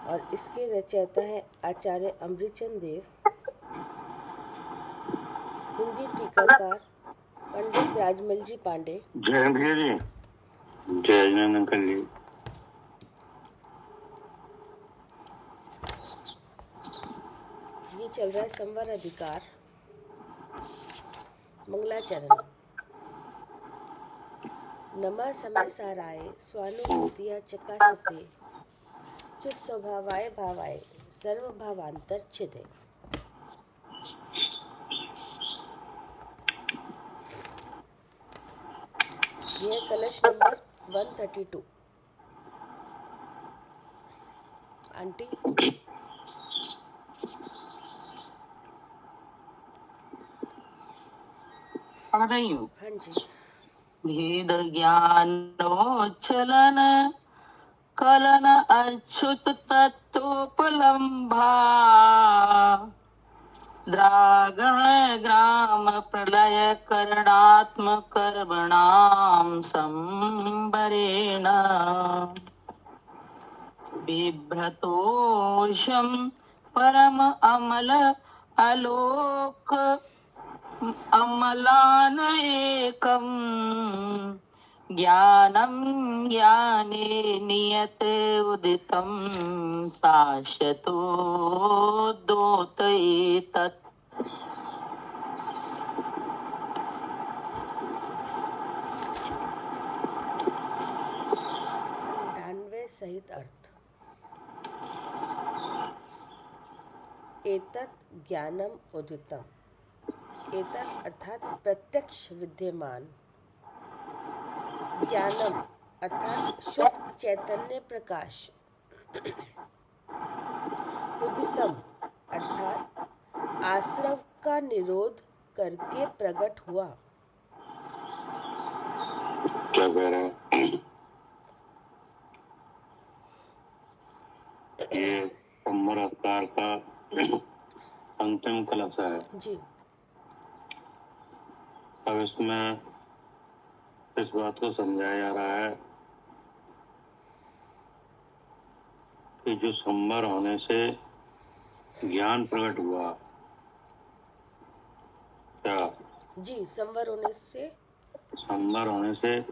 और इसके रचयिता हैं आचार्य अमृतचंद देव। हिंदी टीकाकार पंडित राजमल जी पांडे। जय भैया जी, जय जय अंकल जी। ये चल रहा है संवर अधिकार मंगलाचरण। नमा समय साराय स्वानुभूतिया चकासते चित स्वभावाय भावाय सर्व भावांतर छिदे। यह कलश नंबर 132। आंटी पढ़ रही हूँ। हाँ जी। भेद ज्ञानोच्छलन कलन अच्युत तत्वोपलम्भा द्रागण ग्राम प्रलय करणात्म कर्मणाम संबरेण बिभ्रतोषम परम अमल आलोक अमलान एकम ज्ञानम ज्ञाने नियत उदितम शाश्वतो दोत एतत्। अंडान्वय सहित अर्थ। एतत् ज्ञानम उदितम। एतत् अर्थात प्रत्यक्ष विद्यमान, ज्ञानम अर्थात शुद्ध चैतन्य प्रकाश, उदितम अर्थात आश्रव का निरोध करके प्रकट हुआ। क्या कह रहे हैं? ये संवर अवतार का अंतिम कलश है जी। अब इसमें इस बात को समझाया जा रहा है कि जो संवर होने से ज्ञान प्रकट हुआ। क्या? जी, संवर होने से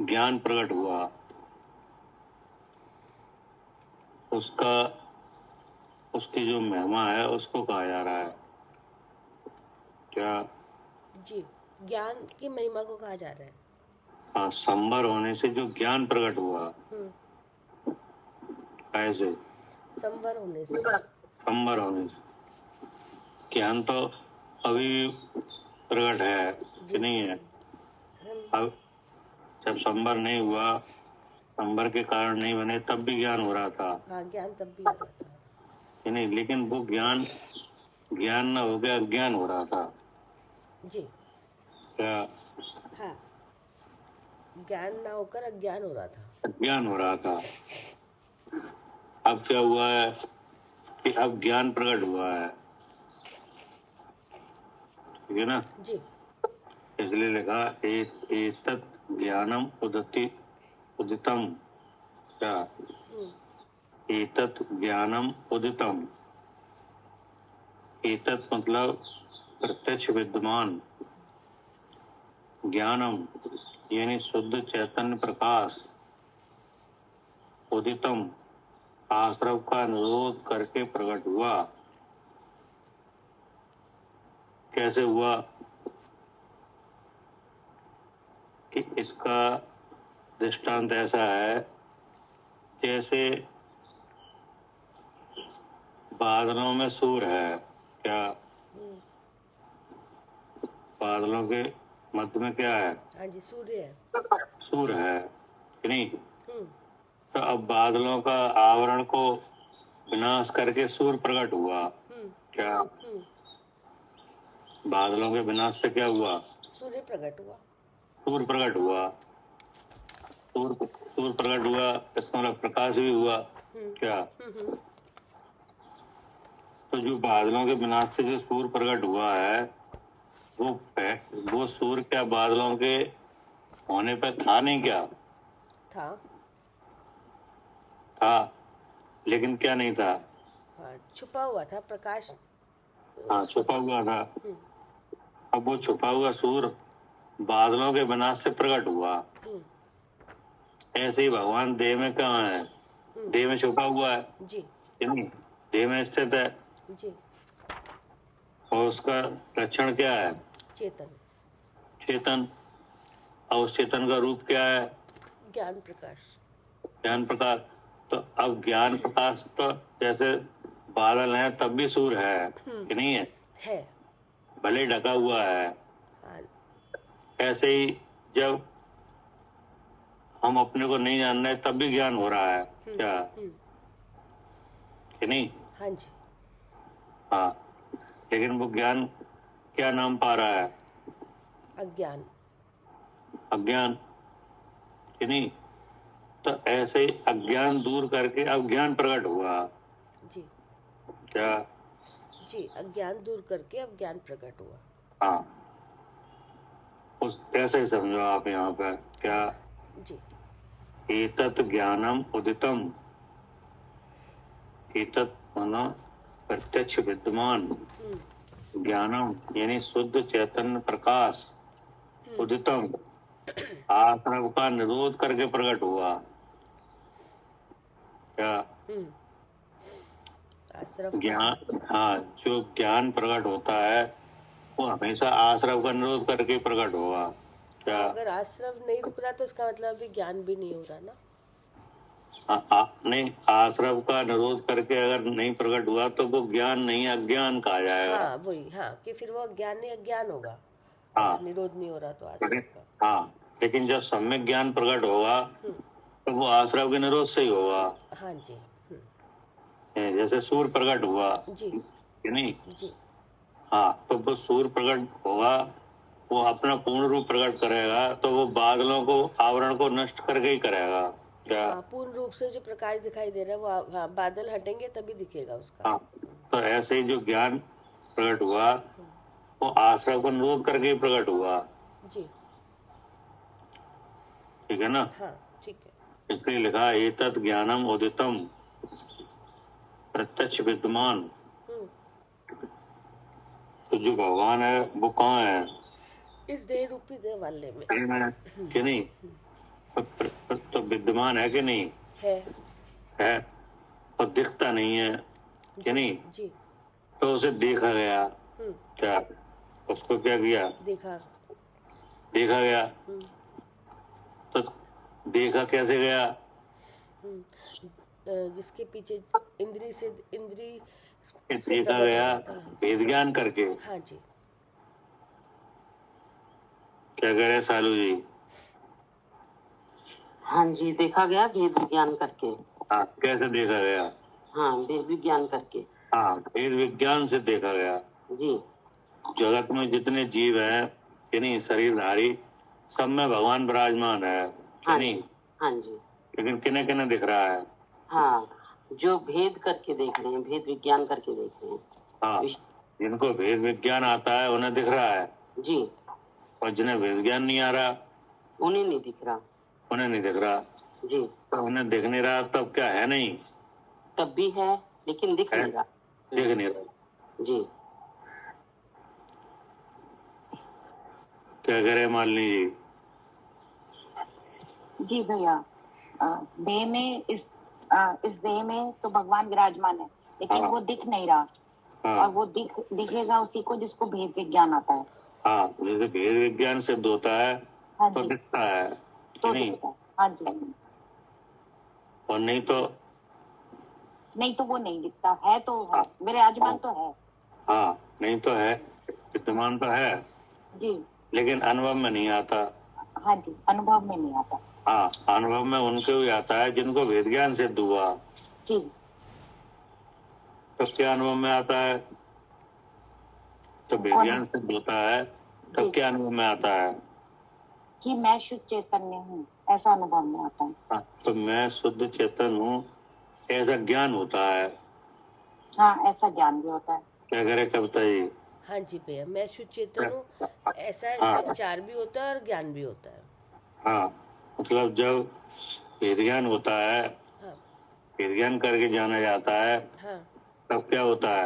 ज्ञान प्रकट हुआ। उसकी जो महिमा है उसको कहा जा रहा है। क्या? जी, ज्ञान की महिमा को कहा जा रहा है। हाँ, संवर होने से जो ज्ञान प्रकट हुआ। ऐसे संवर होने से ज्ञान तो अभी प्रकट है कि नहीं है? अब जब संवर नहीं हुआ, संवर के कारण नहीं बने, तब भी ज्ञान हो रहा था। हाँ, ज्ञान तब भी हो रहा था कि नहीं? लेकिन वो ज्ञान न हो गया, अज्ञान हो रहा था। जी। क्या? हाँ, ज्ञान ना होकर अज्ञान हो रहा था। अज्ञान हो रहा था। अब क्या हुआ है कि अब ज्ञान प्रकट हुआ है। ठीक है ना जी। इसलिए लिखा एतत् ज्ञानम उदितम। क्या? एतत् ज्ञानम उदितम। एतत् मतलब प्रत्यक्ष विद्यमान, ज्ञानम यानी शुद्ध चैतन्य प्रकाश, उदितम आश्रव का निरोध करके प्रकट हुआ। कैसे हुआ? कि इसका दृष्टांत ऐसा है जैसे बादलों में सूर्य है। क्या? बादलों के मध्य में क्या है? हाँ जी, सूर्य है। सूर्य है कि नहीं? तो अब बादलों का आवरण को विनाश करके सूर्य प्रकट हुआ। क्या? बादलों के विनाश से क्या हुआ? सूर्य प्रकट हुआ। सूर्य प्रकट हुआ। इसका मतलब प्रकाश भी हुआ। क्या? तो जो बादलों के विनाश से जो सूर्य प्रकट हुआ है, वो सूर्य क्या बादलों के होने पर था नहीं? क्या था? था? लेकिन क्या नहीं था? हाँ, छुपा हुआ था प्रकाश। हाँ, छुपा हुआ था। हम्म, अब वो छुपा हुआ सूर्य बादलों के विनाश से प्रकट हुआ। हम्म, ऐसे ही भगवान देह में कहाँ है? देह में छुपा हुआ है जी कि नहीं? देह में स्थित है। जी। और उसका लक्षण क्या है? चेतन, चेतन। और उस चेतन का रूप क्या है? ज्ञान प्रकाश। ज्ञान प्रकाश। तो अब ज्ञान प्रकाश तो जैसे बादल है तब भी सूर्य है कि नहीं है? है। भले ढका हुआ है। हाँ। ऐसे ही जब हम अपने को नहीं जान रहे तब भी ज्ञान हो रहा है क्या? कि नहीं? हाँ जी। हाँ। लेकिन वो ज्ञान क्या नाम पा रहा है? अज्ञान। अज्ञान। कि नहीं? तो ऐसे ही अज्ञान दूर करके अब ज्ञान प्रकट हुआ जी क्या? जी। अज्ञान दूर करके अब ज्ञान प्रकट हुआ। हाँ। उस कैसे समझो आप यहाँ पर क्या? जी एतत् ज्ञानम उदितम। एतत् माना प्रत्यक्ष विद्यमान ज्ञानम यानी शुद्ध चैतन्य प्रकाश उदितम आश्रव का निरोध करके प्रकट हुआ क्या? आश्रव का। ज्ञान। हाँ, जो ज्ञान प्रकट होता है वो हमेशा आश्रव का निरोध करके प्रकट होगा क्या? अगर आश्रव नहीं रुक रहा तो इसका मतलब अभी ज्ञान भी नहीं हो रहा ना। नहीं, आश्रव का निरोध करके अगर नहीं प्रकट हुआ तो वो ज्ञान नहीं अज्ञान कहा जाएगा। हाँ वही, हाँ, कि फिर वो अज्ञान नहीं अज्ञान होगा। हाँ। अगर निरोध नहीं हो रहा तो आश्रव का। हाँ, लेकिन जब सम्यक ज्ञान प्रकट होगा तो वो आश्रव के निरोध से ही होगा। हाँ जी। जैसे सूर्य प्रकट हुआ जी कि नहीं? जी। हाँ, तो वो सूर्य प्रकट होगा, वो अपना पूर्ण रूप प्रकट करेगा तो वो बादलों को आवरण को नष्ट करके ही करेगा क्या? हाँ, पूर्ण रूप से जो प्रकाश दिखाई दे रहा है वो, हाँ, बादल हटेंगे तभी दिखेगा उसका। हाँ, तो ऐसे ही जो ज्ञान प्रकट हुआ वो आश्रव को निरोध करके ही प्रकट हुआ। जी। ठीक है ना? हाँ ठीक है। इसलिए लिखा एतत् ज्ञानम उदितम प्रत्यक्ष विद्यमान। तो जो भगवान है वो कहाँ है? इस देह रूपी देवालय में कि नहीं? तो विद्यमान है कि नहीं? है। है। और दिखता नहीं है कि नहीं? जी। तो उसे देखा गया क्या? उसको क्या किया? देखा। देखा गया। तो देखा कैसे गया? जिसके पीछे इंद्री से देखा प्रकट गया हो जाता है। वेद ज्ञान करके। हाँ जी। क्या कह रहे सालू जी? हाँ जी, देखा गया वेद विज्ञान करके। हाँ, कैसे देखा गया? हाँ, वेद विज्ञान करके। हाँ, वेद विज्ञान से देखा गया। जी। जगत में जितने जीव हैं कि नहीं, शरीरधारी, सब में भगवान विराजमान है कि हाँ नहीं? जी। हाँ जी। लेकिन किन्हें किन्हें दिख रहा है? हाँ, जो भेद करके देख रहे हैं, भेद विज्ञान करके देख रहे हैं। हाँ, जिनको भेद विज्ञान आता है उन्हें दिख रहा है जी। और जिन्हें भेद विज्ञान नहीं आ रहा उन्हें नहीं दिख रहा। उन्हें नहीं दिख रहा। जी। तो उन्हें दिख नहीं रहा तब क्या है? नहीं, तब भी है लेकिन दिख है? नहीं रहा। दिख नहीं रहा। जी। क्या करे मालिनी जी? जी भैया, देह में इस देह में तो भगवान विराजमान है लेकिन हाँ। वो दिख नहीं रहा। हाँ। और वो दिखेगा उसी को जिसको भेद विज्ञान आता है। हाँ, जैसे भेद विज्ञान सिद्ध होता है हाँ तो जी। दिखता है कि तो नहीं? दिखता है। हाँ जी। और नहीं तो वो नहीं दिखता है तो है, विराजमान तो है। हाँ, नहीं तो है, विद्यमान तो है जी। लेकिन अनुभव में नहीं आता। हाँ जी, अनुभव में नहीं आता। हाँ, अनुभव में उनको ही आता है जिनको वेद ज्ञान सिद्ध हुआ। जी। तो क्या अनुभव में आता है? तो वेद ज्ञान सिद्ध होता है तब क्या अनुभव में आता है? कि मैं शुद्ध चैतन्य हूँ, ऐसा अनुभव में आता है। हाँ, तो मैं शुद्ध चेतन हूँ ऐसा ज्ञान होता है। हाँ, ऐसा ज्ञान भी होता है। क्या करे कविता जी? हाँ जी भैया, मैं शुद्ध चेतन हूँ ऐसा हाँ। विचार भी होता है और ज्ञान भी होता है। हाँ, मतलब जब वेद ज्ञान होता है हाँ। भेद ज्ञान करके जाना जाता है हाँ तब क्या होता है?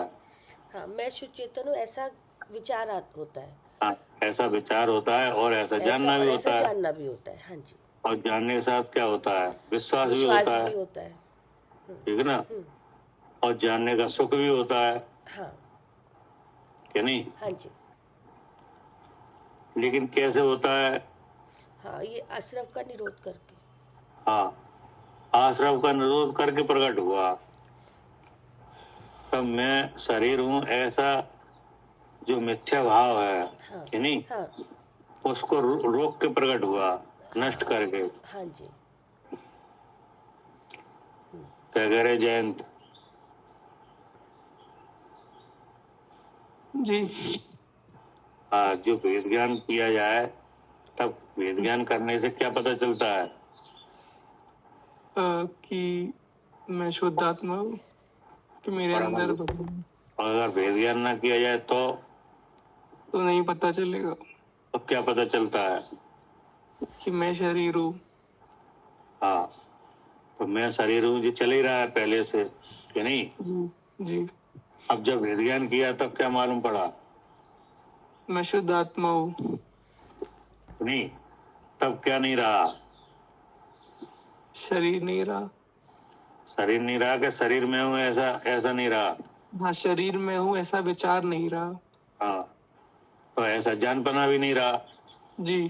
हाँ, मैं शुद्ध चेतन हूँ, ऐसा विचार होता है। हाँ, ऐसा विचार होता है और ऐसा जानना भी और होता ऐसा है। जानना भी होता है। हाँ जी, और जानने के साथ क्या होता है? विश्वास भी विश्वास होता है, भी होता है। ठीक है ना? और जानने का सुख भी होता है हाँ कि नहीं? हाँ जी, लेकिन कैसे होता है? हाँ, ये अशरफ का निरोध करके। हाँ, आश्रम का निरोध करके प्रकट हुआ। तब मैं शरीर हूँ ऐसा जो मिथ्या भाव है हाँ कि नहीं, हाँ उसको रोक के प्रकट हुआ, नष्ट करके। हाँ जी, क्या कह रहे जयंत? जी। हाँ, जो वेद ज्ञान किया जाए तब वेद ज्ञान करने से क्या पता चलता है? कि मैं शुद्ध आत्मा हूँ, कि मेरे और अंदर भगवान अगर वेद ज्ञान ना किया जाए तो नहीं पता चलेगा तो क्या पता चलता है? कि मैं शरीर हूँ। हाँ, तो मैं शरीर हूँ जो चल ही रहा है पहले से कि नहीं? जी जी। अब जब वेद ज्ञान किया तब क्या मालूम पड़ा? मैं शुद्ध आत्मा हूँ। नहीं, तब क्या नहीं रहा? शरीर नहीं रहा। शरीर नहीं रहा कि शरीर में हूँ ऐसा ऐसा नहीं रहा? हाँ, शरीर में हूँ ऐसा विचार नहीं रहा। हाँ, तो ऐसा जानपना भी नहीं रहा जी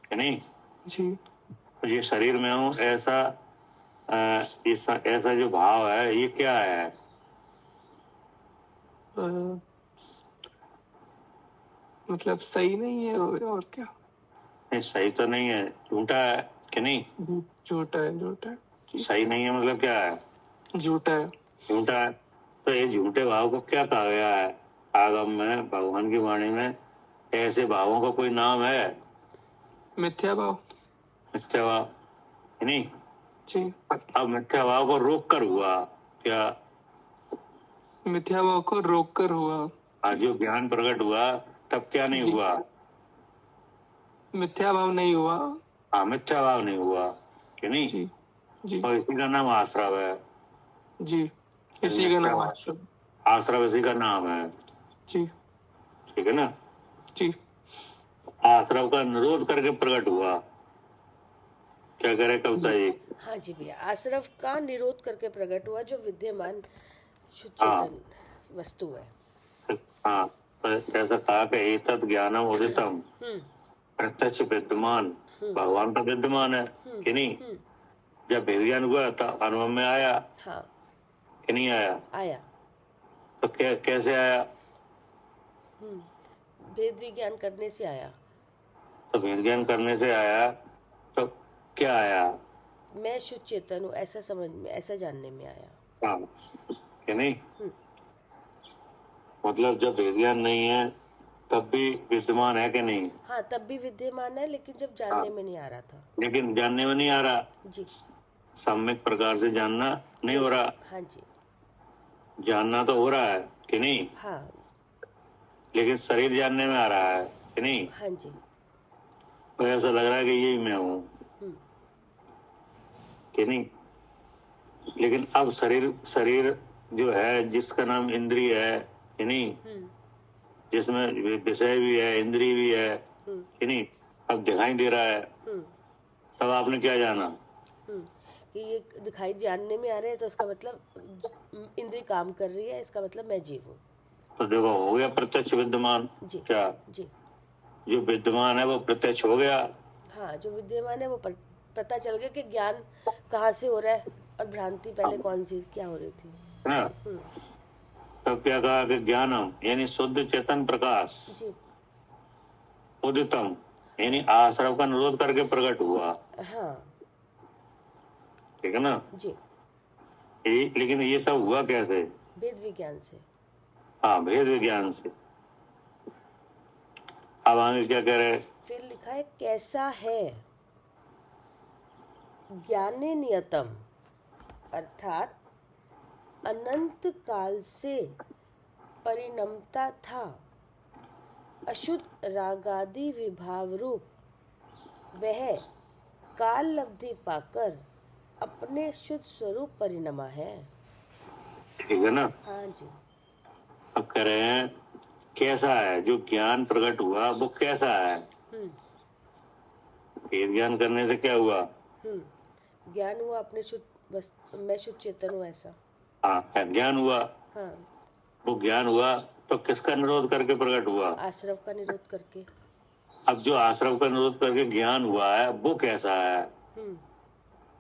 कि नहीं? जी। तो ये शरीर में हूँ ऐसा ऐसा जो भाव है ये क्या है? अ, मतलब सही नहीं है और क्या? नहीं, सही तो नहीं है, झूठा है कि नहीं? झूठा है, झूठा है जी। सही नहीं है मतलब क्या है? झूठा है। झूठा है। तो ये झूठे भाव को क्या कहा गया है आगम में, भगवान की वाणी में? ऐसे भावों का कोई नाम है? मिथ्या भाव। मिथ्या भाव कि नहीं? जी। अब मिथ्या भाव को रोक कर हुआ क्या? मिथ्या भाव को रोक कर हुआ। आज जो ज्ञान प्रकट हुआ तब क्या नहीं जी। हुआ? मिथ्या भाव नहीं हुआ। हाँ, मिथ्या भाव नहीं हुआ कि नहीं? जी जी और इसी का नाम आश्रव है। जी। इसी का नाम आश्रम। आश्रव इसी का नाम है, जी ठीक है ना? जी। आश्रव का निरोध करके प्रकट हुआ। क्या करे कविता जी? हाँ जी भैया, अशरफ का निरोध करके प्रकट हुआ, जो विद्यमान शुद्ध हाँ। चेतन वस्तु है। हाँ, तो ऐसा कहा कि एतत् ज्ञानम उदितम प्रत्यक्ष विद्यमान, भगवान तो विद्यमान है कि नहीं? जब वेद ज्ञान हुआ तो अनुभव में आया हाँ, कि नहीं आया? आया। तो कैसे आया? वेद विज्ञान करने से आया। तो वेद ज्ञान करने से आया तो क्या आया? मैं शुद्ध चेतन हूँ, ऐसा समझ में, ऐसा जानने में आया। हाँ, कि नहीं? मतलब जब वेद ज्ञान नहीं है तब भी विद्यमान है कि नहीं? हाँ, तब भी विद्यमान है, लेकिन जब जानने में नहीं आ रहा था। लेकिन जानने में नहीं आ रहा, जी। सम्यक प्रकार से जानना नहीं हो रहा। हाँ जी। जानना तो हो रहा है कि नहीं? हाँ लेकिन शरीर जानने में आ रहा है कि नहीं? हाँ जी। तो ऐसा लग रहा है कि यही मैं हूँ कि नहीं? लेकिन अब शरीर शरीर जो है जिसका नाम इंद्रिय है कि नहीं, जिसमें विषय भी है इंद्रिय भी है कि नहीं, अब दिखाई दे रहा है। तब आपने क्या जाना? कि ये दिखाई जानने में आ रहे हैं, तो इसका मतलब इंद्रिय काम कर रही है, इसका मतलब मैं जीव हूँ। तो देखो हो गया प्रत्यक्ष विद्यमान। जी। क्या जी। जो विद्यमान है वो प्रत्यक्ष हो गया? हाँ, जो विद्यमान है वो पता चल गया कि ज्ञान कहाँ से हो रहा है और भ्रांति पहले कौन सी क्या हो रही थी। है ना? तब क्या कहा कि ज्ञानम यानी शुद्ध चेतन प्रकाश जी। उदितम यानी आश्रव का निरोध करके प्रकट हुआ, हाँ ठीक है ना? जी। लेकिन ये सब हुआ कैसे? वेद विज्ञान से। हाँ, भेद विज्ञान से। अब आगे क्या कह रहे? फिर लिखा है, कैसा है ज्ञाने नियतम, अर्थात अनंत काल से परिणमता था अशुद्ध रागादि विभाव रूप, वह काल लब्धि पाकर अपने शुद्ध स्वरूप परिणमा है। ठीक है ना। हाँ जी। अब कह रहे हैं कैसा है जो ज्ञान प्रकट हुआ वो कैसा है। हम्म भेद ज्ञान करने से क्या हुआ। ज्ञान हुआ अपने मैं शुद्ध चेतन हूँ ऐसा। हाँ, ज्ञान हुआ। हाँ, वो ज्ञान हुआ तो किसका निरोध करके प्रकट हुआ। आश्रव का निरोध करके। अब जो आश्रम का निरोध करके ज्ञान हुआ है वो कैसा है। हम्म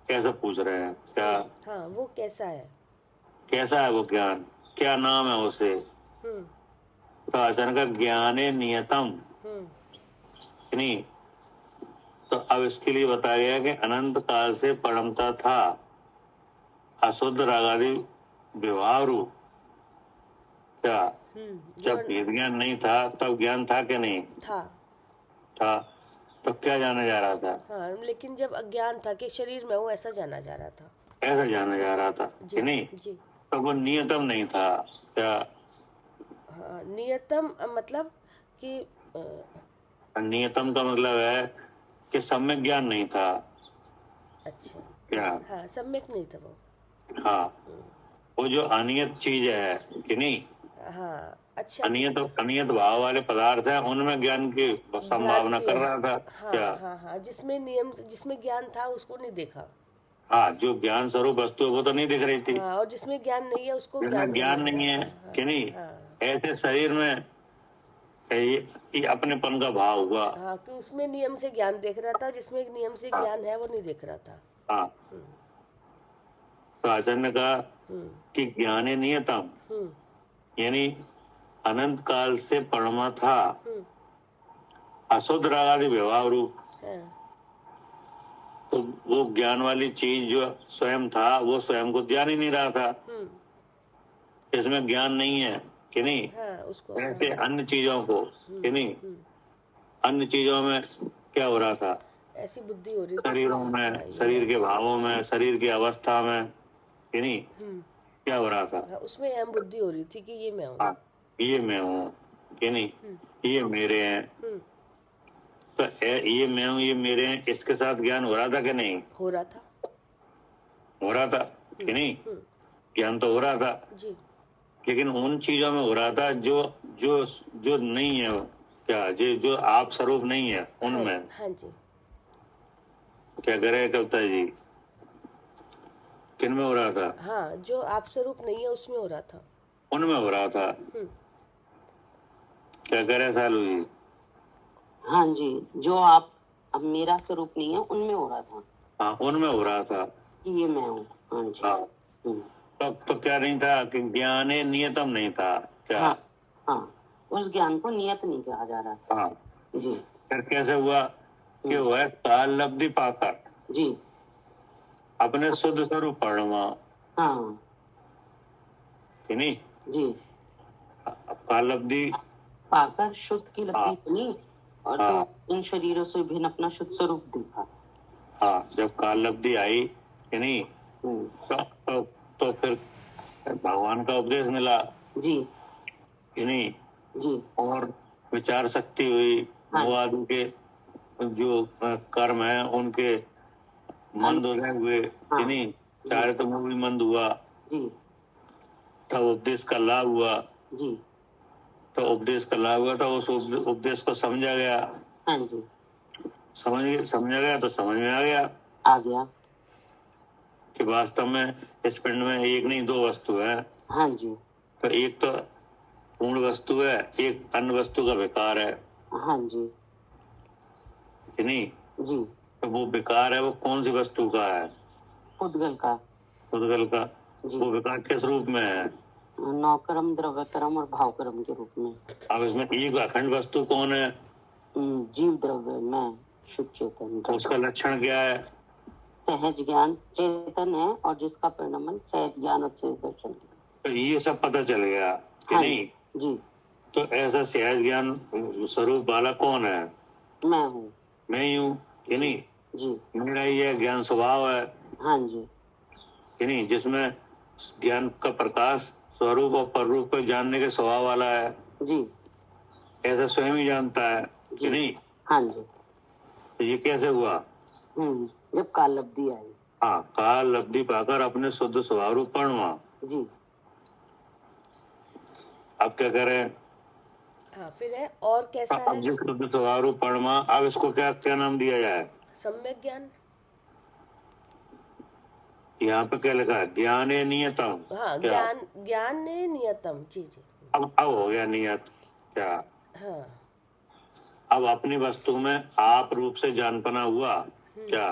कैसा पूछ रहे हैं क्या। हाँ, वो कैसा है। कैसा है वो ज्ञान, क्या नाम है उसे। हम्म तो अचानक ज्ञाने नियतम, हम्म नहीं। तो अब इसके लिए बताया गया कि अनंत काल से परमता था, अशुद्ध रागादि व्यवहार रूप। क्या जब जो भेद ज्ञान नहीं था तब ज्ञान था कि नहीं था। था। तो क्या जाना जा रहा था। हाँ, लेकिन जब अज्ञान था कि शरीर में हूँ ऐसा जाना जा रहा था। ऐसा जाना जा रहा था जी कि नहीं। जी। तो वो नियतम नहीं था क्या। हाँ, नियतम मतलब कि नियतम का मतलब है कि सम्यक ज्ञान नहीं था अच्छा। क्या। हाँ, सम्यक नहीं था वो। हाँ, वो जो अनियत चीज है कि नहीं, हाँ, अच्छा। अनियत भाव वाले पदार्थ है उनमें ज्ञान की संभावना भ्रांति कर है। रहा था हाँ क्या। हाँ हाँ, जिसमें ज्ञान था उसको नहीं देखा। हाँ, जो ज्ञान स्वरूप वस्तु है वो तो नहीं दिख रही थी। हाँ, और जिसमें ज्ञान नहीं है उसको जिसमें ज्ञान समझ नहीं रहा है था। कि नहीं, हाँ ऐसे शरीर में ये अपनेपन का भाव हुआ। हाँ, कि उसमें नियम से ज्ञान देख रहा था, जिसमें एक नियम से ज्ञान है वो नहीं देख रहा था। हाँ, तो आचार्य ने कहा कि ज्ञाने नियतम, यानी अनंत काल से परमा था, अशुद्ध रागादि व्यवहार रूप। हाँ तो वो ज्ञान वाली चीज जो स्वयं था वो स्वयं को जान ही नहीं रहा था, इसमें ज्ञान नहीं है कि नहीं। हाँ, उसको ऐसे अन्य चीजों को कि नहीं, अन्य चीजों में क्या हो रहा था, ऐसी बुद्धि हो रही थी शरीरों में, शरीर के भावों में, शरीर की अवस्था में कि नहीं, क्या हो रहा था। हाँ, उसमें अहम बुद्धि हो रही थी कि ये मैं हूँ। हाँ, ये मैं हूँ कि नहीं, ये मेरे हैं। तो ये मैं हूँ ये मेरे हैं, इसके साथ ज्ञान हो रहा था कि नहीं। हो रहा था हो रहा था कि नहीं, ज्ञान तो हो रहा था, जी। लेकिन उन चीजों में हो रहा था जो जो जो नहीं है क्या, जो आप स्वरूप नहीं है उनमें। हाँ जी। क्या करे कविता जी, किन में हो रहा था। हाँ, जो आप स्वरूप नहीं है उसमें हो रहा था। उनमें हो रहा था। क्या करे सालू जी। हाँ जी, जो आप अब मेरा स्वरूप नहीं है उनमें हो रहा था। हाँ, उनमें हो रहा था कि ये मैं हूँ। हाँ जी। हाँ। तो क्या नहीं था कि ज्ञाने नियतम नहीं था क्या। हाँ हाँ, उस ज्ञान को नियत नहीं कहा जा रहा था। हाँ, जी फिर कैसे हुआ कि वह काल लब्धि पाकर जी। अपने शुद्ध स्वरूप परमा हाँ कि नहीं। जी, काल लब्धि पाकर शुद्ध की लब्धि बनी और हाँ। तो इन शरीरों से भिन्न अपना शुद्ध स्वरूप देखा। हाँ, जब काल लब्धि आई कि नहीं, तो फिर भगवान का उपदेश मिला जी कि नहीं, जी। और विचार शक्ति हुई। हाँ। वो आदमी के जो कर्म है उनके मंद उदय हुए कि नहीं, चाहे तो वो भी मंद हुआ। जी तब उपदेश का लाभ हुआ। जी। तो उपदेश का लाभ हुआ तो उस उपदेश को समझा गया। हाँ जी, समझा गया तो समझ में आ गया। कि वास्तव में इस पिंड में एक नहीं दो वस्तु है। हाँ जी। तो एक तो पूर्ण वस्तु है, एक अन्य वस्तु का विकार है हाँ जी कि नहीं। जी। तो वो विकार है वो कौन सी वस्तु का है, पुद्गल का। पुद्गल का। जी। वो विकार किस रूप में है, नौकर्म, द्रव्य कर्म और भाव कर्म के रूप में। अब इसमें एक अखंड वस्तु कौन है, जीव द्रव्य मैं शुद्ध चेतन। तो उसका लक्षण क्या है, सहज ज्ञान चेतन है और जिसका परिणाम सहज ज्ञान और सहज दर्शन। तो ये सब पता चल गया कि हाँ नहीं। जी। तो ऐसा सहज ज्ञान स्वरूप वाला कौन है, मैं हूँ। मैं ही हूँ कि नहीं। जी। मेरा ये ज्ञान स्वभाव है हाँ जी कि नहीं, जिसमें ज्ञान का प्रकाश स्वरूप और पररूप को जानने के स्वभाव वाला है। जी ऐसा स्वयं ही जानता है कि जी। नहीं। हाँ जी। तो ये कैसे हुआ, जब काल लब्धि आई। हाँ, काल लब्धि पाकर अपने शुद्ध स्वभाव रूप परिणमा। जी। अब क्या करें? हाँ फिर है और कैसा अब है? जो शुद्ध स्वभाव रूप परिणमा, अब इसको क्या क्या नाम दिया जाए? सम्यक ज्ञान। यहाँ पे क्या लिखा है? ज्ञाने नियतम। हाँ क्या? ज्ञान, ज्ञान ने नियतम। जी जी। अब हो गया नियत। क्या? हाँ। अब अपनी वस्तु में आप रूप से जानपना हुआ। क्या?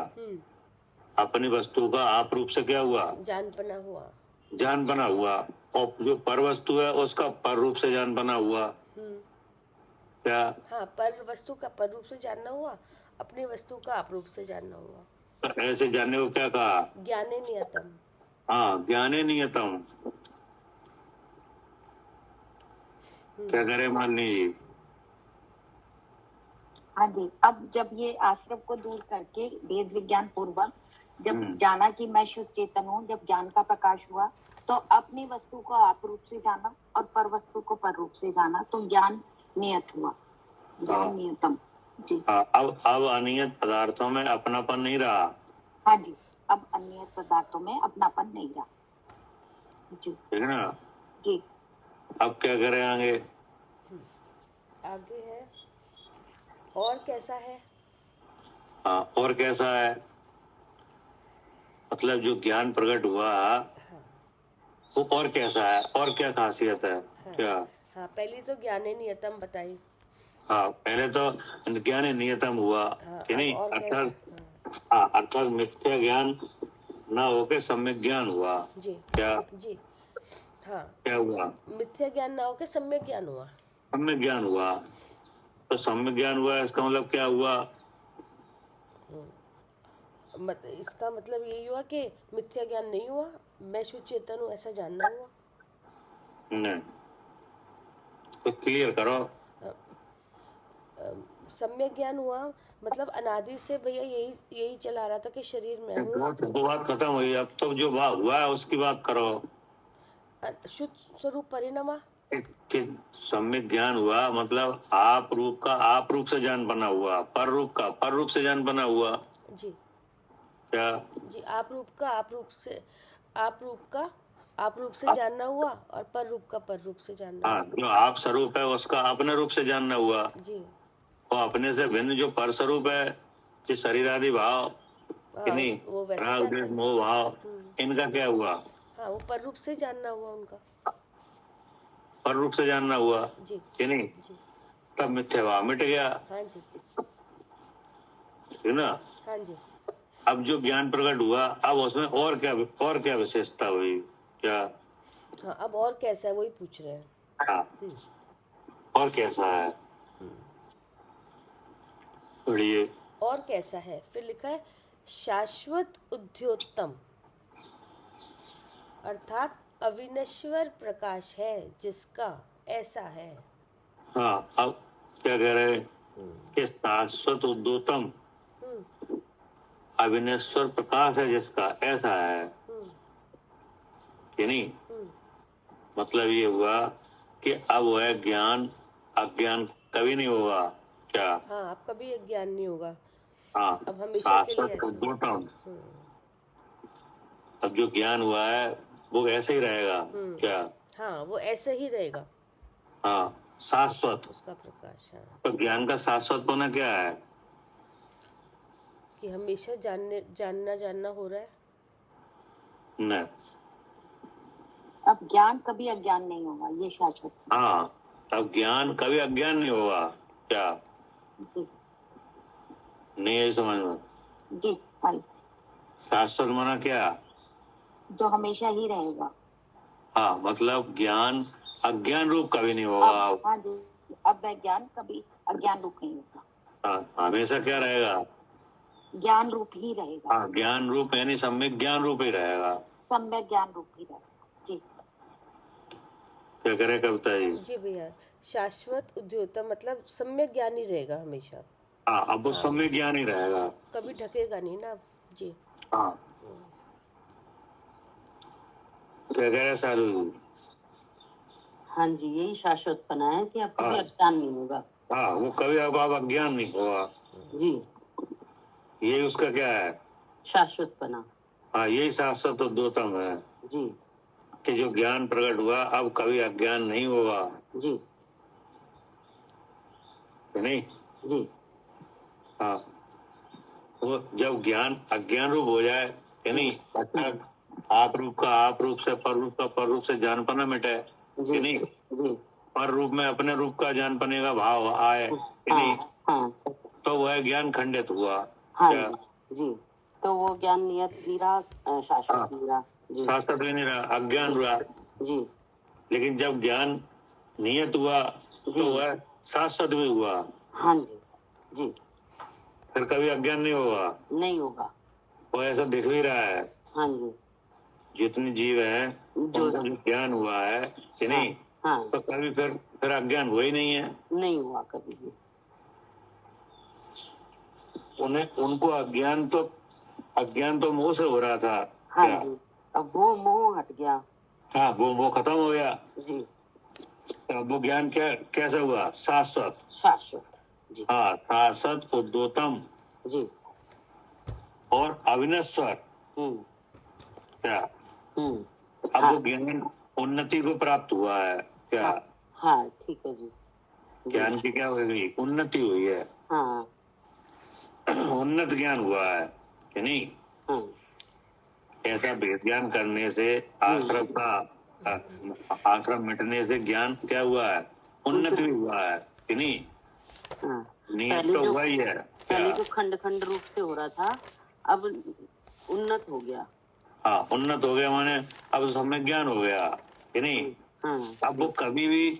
अपनी वस्तु का आप रूप से क्या हुआ? जानपना हुआ। जानपना हुआ। और जो पर वस्तु है उसका पर रूप से जानपना हुआ। क्या? हाँ, पर वस्तु का पर रूप से जानना हुआ, अपनी वस्तु का आप रूप से जानना हुआ। तो ऐसे जानने को क्या कहा? ज्ञाने नियतम। हाँ, ज्ञाने नियतम। क्या करे मालिनी जी? हाँ जी। अब जब ये आश्रम को दूर करके वेद विज्ञान पूर्वक जब जाना कि मैं शुद्ध चेतन हूँ, जब ज्ञान का प्रकाश हुआ तो अपनी वस्तु को आप रूप से जाना और पर वस्तु को पर रूप से जाना, तो ज्ञान नियत हुआ, ज्ञान नियतम। जी। हाँ, अब अनियत पदार्थों में अपनापन नहीं रहा। हाँ जी, अब अनियत पदार्थों में अपनापन नहीं रहा। जी। ठीक है ना? जी। अब क्या करें आगे? आगे है और कैसा है? हाँ, और कैसा है? मतलब जो ज्ञान प्रकट हुआ वो और कैसा है, और क्या खासियत है? क्या? हाँ पहली तो ज्ञाने नियतम बताई। हाँ, पहले तो ज्ञान नियतम हुआ कि नहीं, और कैसा? अर्थात मिथ्या ज्ञान ना होके सम्यक ज्ञान हुआ। जी। क्या? जी। हाँ, क्या हुआ? मिथ्या ज्ञान ना होकर सम्यक ज्ञान हुआ। सम्यक ज्ञान हुआ। तो सम्यक ज्ञान हुआ, इसका मतलब क्या हुआ? इसका मतलब यही हुआ कि मिथ्या ज्ञान नहीं हुआ, मैं शुद्ध चेतन हूँ ऐसा जानना हुआ। नहीं, तो क्लियर करो। सम्यक ज्ञान हुआ मतलब अनादि से भैया यही चला रहा था कि शरीर में हूँ। वो बात खत्म हुई, अब तो जो बात हुआ है उसकी बात करो। शुद्ध स्वरूप परिणमा। कि सम्यक ज्ञान हुआ मतलब आप रूप का आप रूप से जान बना हुआ, पर रूप का पर रूप से जान बना हुआ। जी। क्या? जी, आप रूप का आप रूप से जानना हुआ और पर रूप का पर रूप से जानना हाँ, हुआ। जो आप स्वरूप है उसका अपने रूप से जानना हुआ। जी। और अपने से भिन्न जो पर स्वरूप है, जो शरीर आदि भाव कि नहीं, वो वैसे राग जानना द्वेष मोह भाव, इनका क्या हुआ? हाँ, वो पर रूप से जानना हुआ उनका। पर रूप से जानना हुआ जी। कि नहीं, जी। तब मिथ्या भाव मिट गया। हाँ जी। है ना? हाँ जी। अब जो ज्ञान प्रकट हुआ, अब उसमें और क्या विशेषता हुई? क्या? हाँ, अब और कैसा है वही पूछ रहे हैं। हाँ, और कैसा है? पढ़िए। और कैसा है, फिर लिखा है शाश्वत उद्योतम, अर्थात अविनश्वर प्रकाश है जिसका ऐसा है। हाँ, अब क्या कह रहे हैं कि शाश्वत उद्योतम अविनश्वर प्रकाश है जिसका ऐसा है कि नहीं। मतलब ये हुआ कि अब वह ज्ञान अज्ञान कभी नहीं होगा। क्या? हाँ, अब कभी ज्ञान नहीं होगा, हाँ, अब हमेशा के लिए शाश्वत ऐसा। उद्योतम। अब जो ज्ञान हुआ है वो ऐसे ही रहेगा। क्या? हाँ, वो ऐसे ही रहेगा, हाँ, शाश्वत। उसका प्रकाश। हाँ, तो ज्ञान का शाश्वत होना क्या है? कि हमेशा जानना हो रहा है। नहीं। अब ज्ञान कभी अज्ञान नहीं होगा, ये शाश्वत। हाँ, अब ज्ञान कभी अज्ञान नहीं होगा। क्या? जी। नहीं है समझ में? जी। हाँ, शाश्वत माना क्या? जो हमेशा ही रहेगा। हाँ, मतलब ज्ञान अज्ञान रूप कभी नहीं होगा। हाँ जी, अब वह ज्ञान कभी अज्ञान रूप नहीं होगा। हाँ, हमेशा क्या रहेगा? ज्ञान रूप ही रहेगा। हाँ, ज्ञान रूप यानी सम्यक ज्ञान रूप ही रहेगा। सम्यक ज्ञान रूप ही रहेगा। जी। क्या करे कविता जी? जी भैया, शाश्वत उद्योतम मतलब सम्यक ज्ञान ही रहेगा हमेशा। हाँ, अब वो सम्यक ज्ञान ही रहेगा, कभी ढकेगा नहीं ना। जी। हाँ। क्या कह रहे सारू जी? हाँ जी, यही शाश्वतपना है कि अब कभी हाँ। अज्ञान नहीं होगा। हाँ, वो कभी आपको अब अज्ञान नहीं होगा। जी, ये उसका क्या है? शाश्वतपना। हाँ, यही शाश्वत उद्योतम है जी कि जो ज्ञान प्रकट हुआ अब कभी अज्ञान नहीं होगा, जी कि नहीं? जी हाँ, वो जब ज्ञान अज्ञान रूप हो जाए, कि नहीं, अर्थात आप रूप का आप रूप से, पर रूप का पर रूप से जानपना मिटे, जी कि नहीं, जी पर रूप में अपने रूप का जानपने का भाव आए, कि नहीं, हाँ हाँ तो वह ज्ञान खंडित हुआ। हाँ क्या? जी तो वो ज्ञान नियत नहीं रहा, हाँ, शाश्वत नहीं रहा। जी शाश्वत भी नहीं रहा, अज्ञान रहा। जी लेकिन जब ज्ञान नियत हुआ जी तो वह शाश्वत भी हुआ, हाँ जी जी फिर कभी अज्ञान नहीं होगा। नहीं होगा। वो ऐसा दिख भी रहा है, हाँ जी जितने जीव हैं जो उनको जो ज्ञान हुआ है, कि हाँ नहीं, हाँ तो कभी फिर अज्ञान हुआ ही नहीं है। नहीं हुआ कभी भी। उनको अज्ञान तो मोह से हो रहा था। हाँ क्या? जी अब वो मोह हट गया। हाँ, वो खत्म हो गया। जी तो अब वो ज्ञान कैसे हुआ? शाश्वत। शाश्वत। जी हाँ, शाश्वत उद्योतम जी और अविनश्वर। हम्म क्या? अब हाँ वो ज्ञान उन्नति को प्राप्त हुआ है। क्या? हाँ हाँ ठीक है जी जी ज्ञान की क्या हुई? उन्नति हुई है। हाँ उन्नत ज्ञान हुआ है, कि नहीं? हाँ ऐसा भेद ज्ञान करने से आश्रम मिटने से ज्ञान क्या हुआ है? उन्नति भी हुआ है, कि नहीं? हाँ नियत पहले तो जो हुआ ही है। पहले क्या? जो खंड खंड रूप से हो रहा था अब उन्नत हो गया। हाँ, उन्नत हो गया माने अब सम्यक ज्ञान हो गया, कि नहीं? हाँ अब वो कभी भी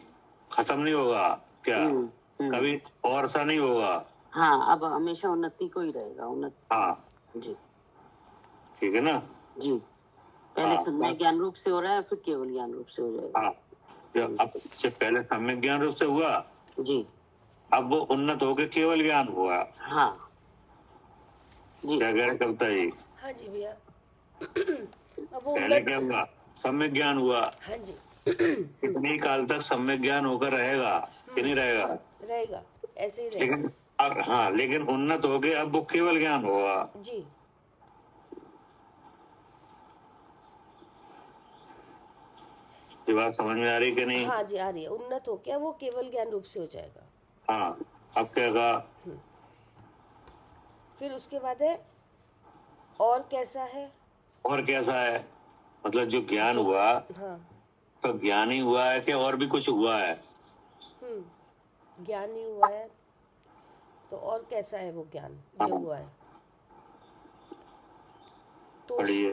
खत्म नहीं होगा। क्या? कभी और सा नहीं होगा। हाँ अब हमेशा उन्नति को ही रहेगा उन्नति। हाँ, जी ठीक है ना? जी पहले हाँ, सम्यक ज्ञान रूप से हो रहा है फिर केवल ज्ञान रूप से हो जाएगा। हाँ, जब पहले सम्यक ज्ञान रूप से हुआ, जी अब वो उन्नत होके केवल ज्ञान हुआ। हाँ जी क्या कह रहे कविता जी? हाँ जी भैया। अब वो पहले उन्नत। क्या हुआ? सम्यक ज्ञान हुआ। हाँ जी कितने काल तक सम्यक ज्ञान होकर रहेगा, कि नहीं रहेगा? रहेगा, ऐसे ही रहेगा। लेकिन हाँ, लेकिन उन्नत हो गए अब वो केवल ज्ञान होगा। जी ये बात समझ में आ रही कि नहीं? हाँ जी आ रही है। उन्नत हो क्या वो केवल ज्ञान रूप से हो जाएगा। हाँ, अब क्या कहा? फिर उसके बाद है और कैसा है। और कैसा है? मतलब जो ज्ञान हुआ हाँ तो ज्ञान ही हुआ है कि और भी कुछ हुआ है? ज्ञान ही हुआ है तो और कैसा है वो ज्ञान जो हुआ है। पढ़िए।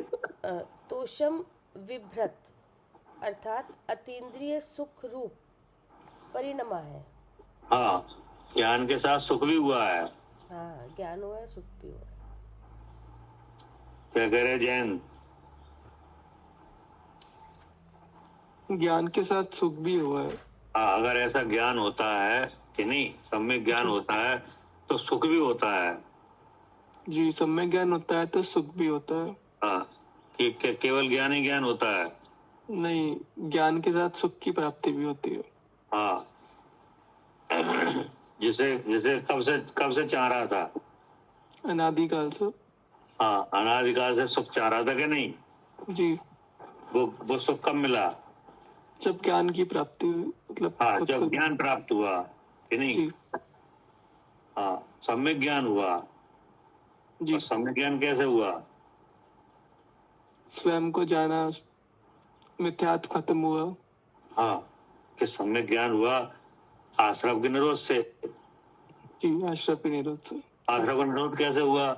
तोषम विभ्रत अर्थात अतीन्द्रिय सुख रूप परिणमा है। हाँ, ज्ञान के साथ सुख भी हुआ है। हाँ ज्ञान हुआ है सुख भी हुआ है। क्या कह रहे जैन? ज्ञान के साथ सुख भी हुआ है। हाँ, अगर ऐसा ज्ञान होता है, कि नहीं, सम्यक ज्ञान होता है तो सुख भी होता है। जी सम्यक ज्ञान होता है तो सुख भी होता है। हाँ, कि केवल ज्ञान ही ज्ञान होता है? नहीं ज्ञान के साथ सुख की प्राप्ति भी होती है। हाँ, जिसे जिसे कब से चाह रहा था? अनादिकाल से। हाँ, अनादिकाल से सुख चाह रहा था कि नहीं? जी वो सुख कब मिला? जब ज्ञान की प्राप्ति हुई मतलब हाँ, खुद जब को- ज्ञान प्राप्त हुआ, कि नहीं? जी हाँ, सम्यक ज्ञान हुआ। जी और सम्यक ज्ञान कैसे हुआ? स्वयं को जाना, मिथ्यात्व खत्म हुआ। हाँ, कि सम्यक ज्ञान हुआ आश्रम के निरोध से। जी आश्रय के निरोध से। आश्रम का निरोध कैसे हुआ?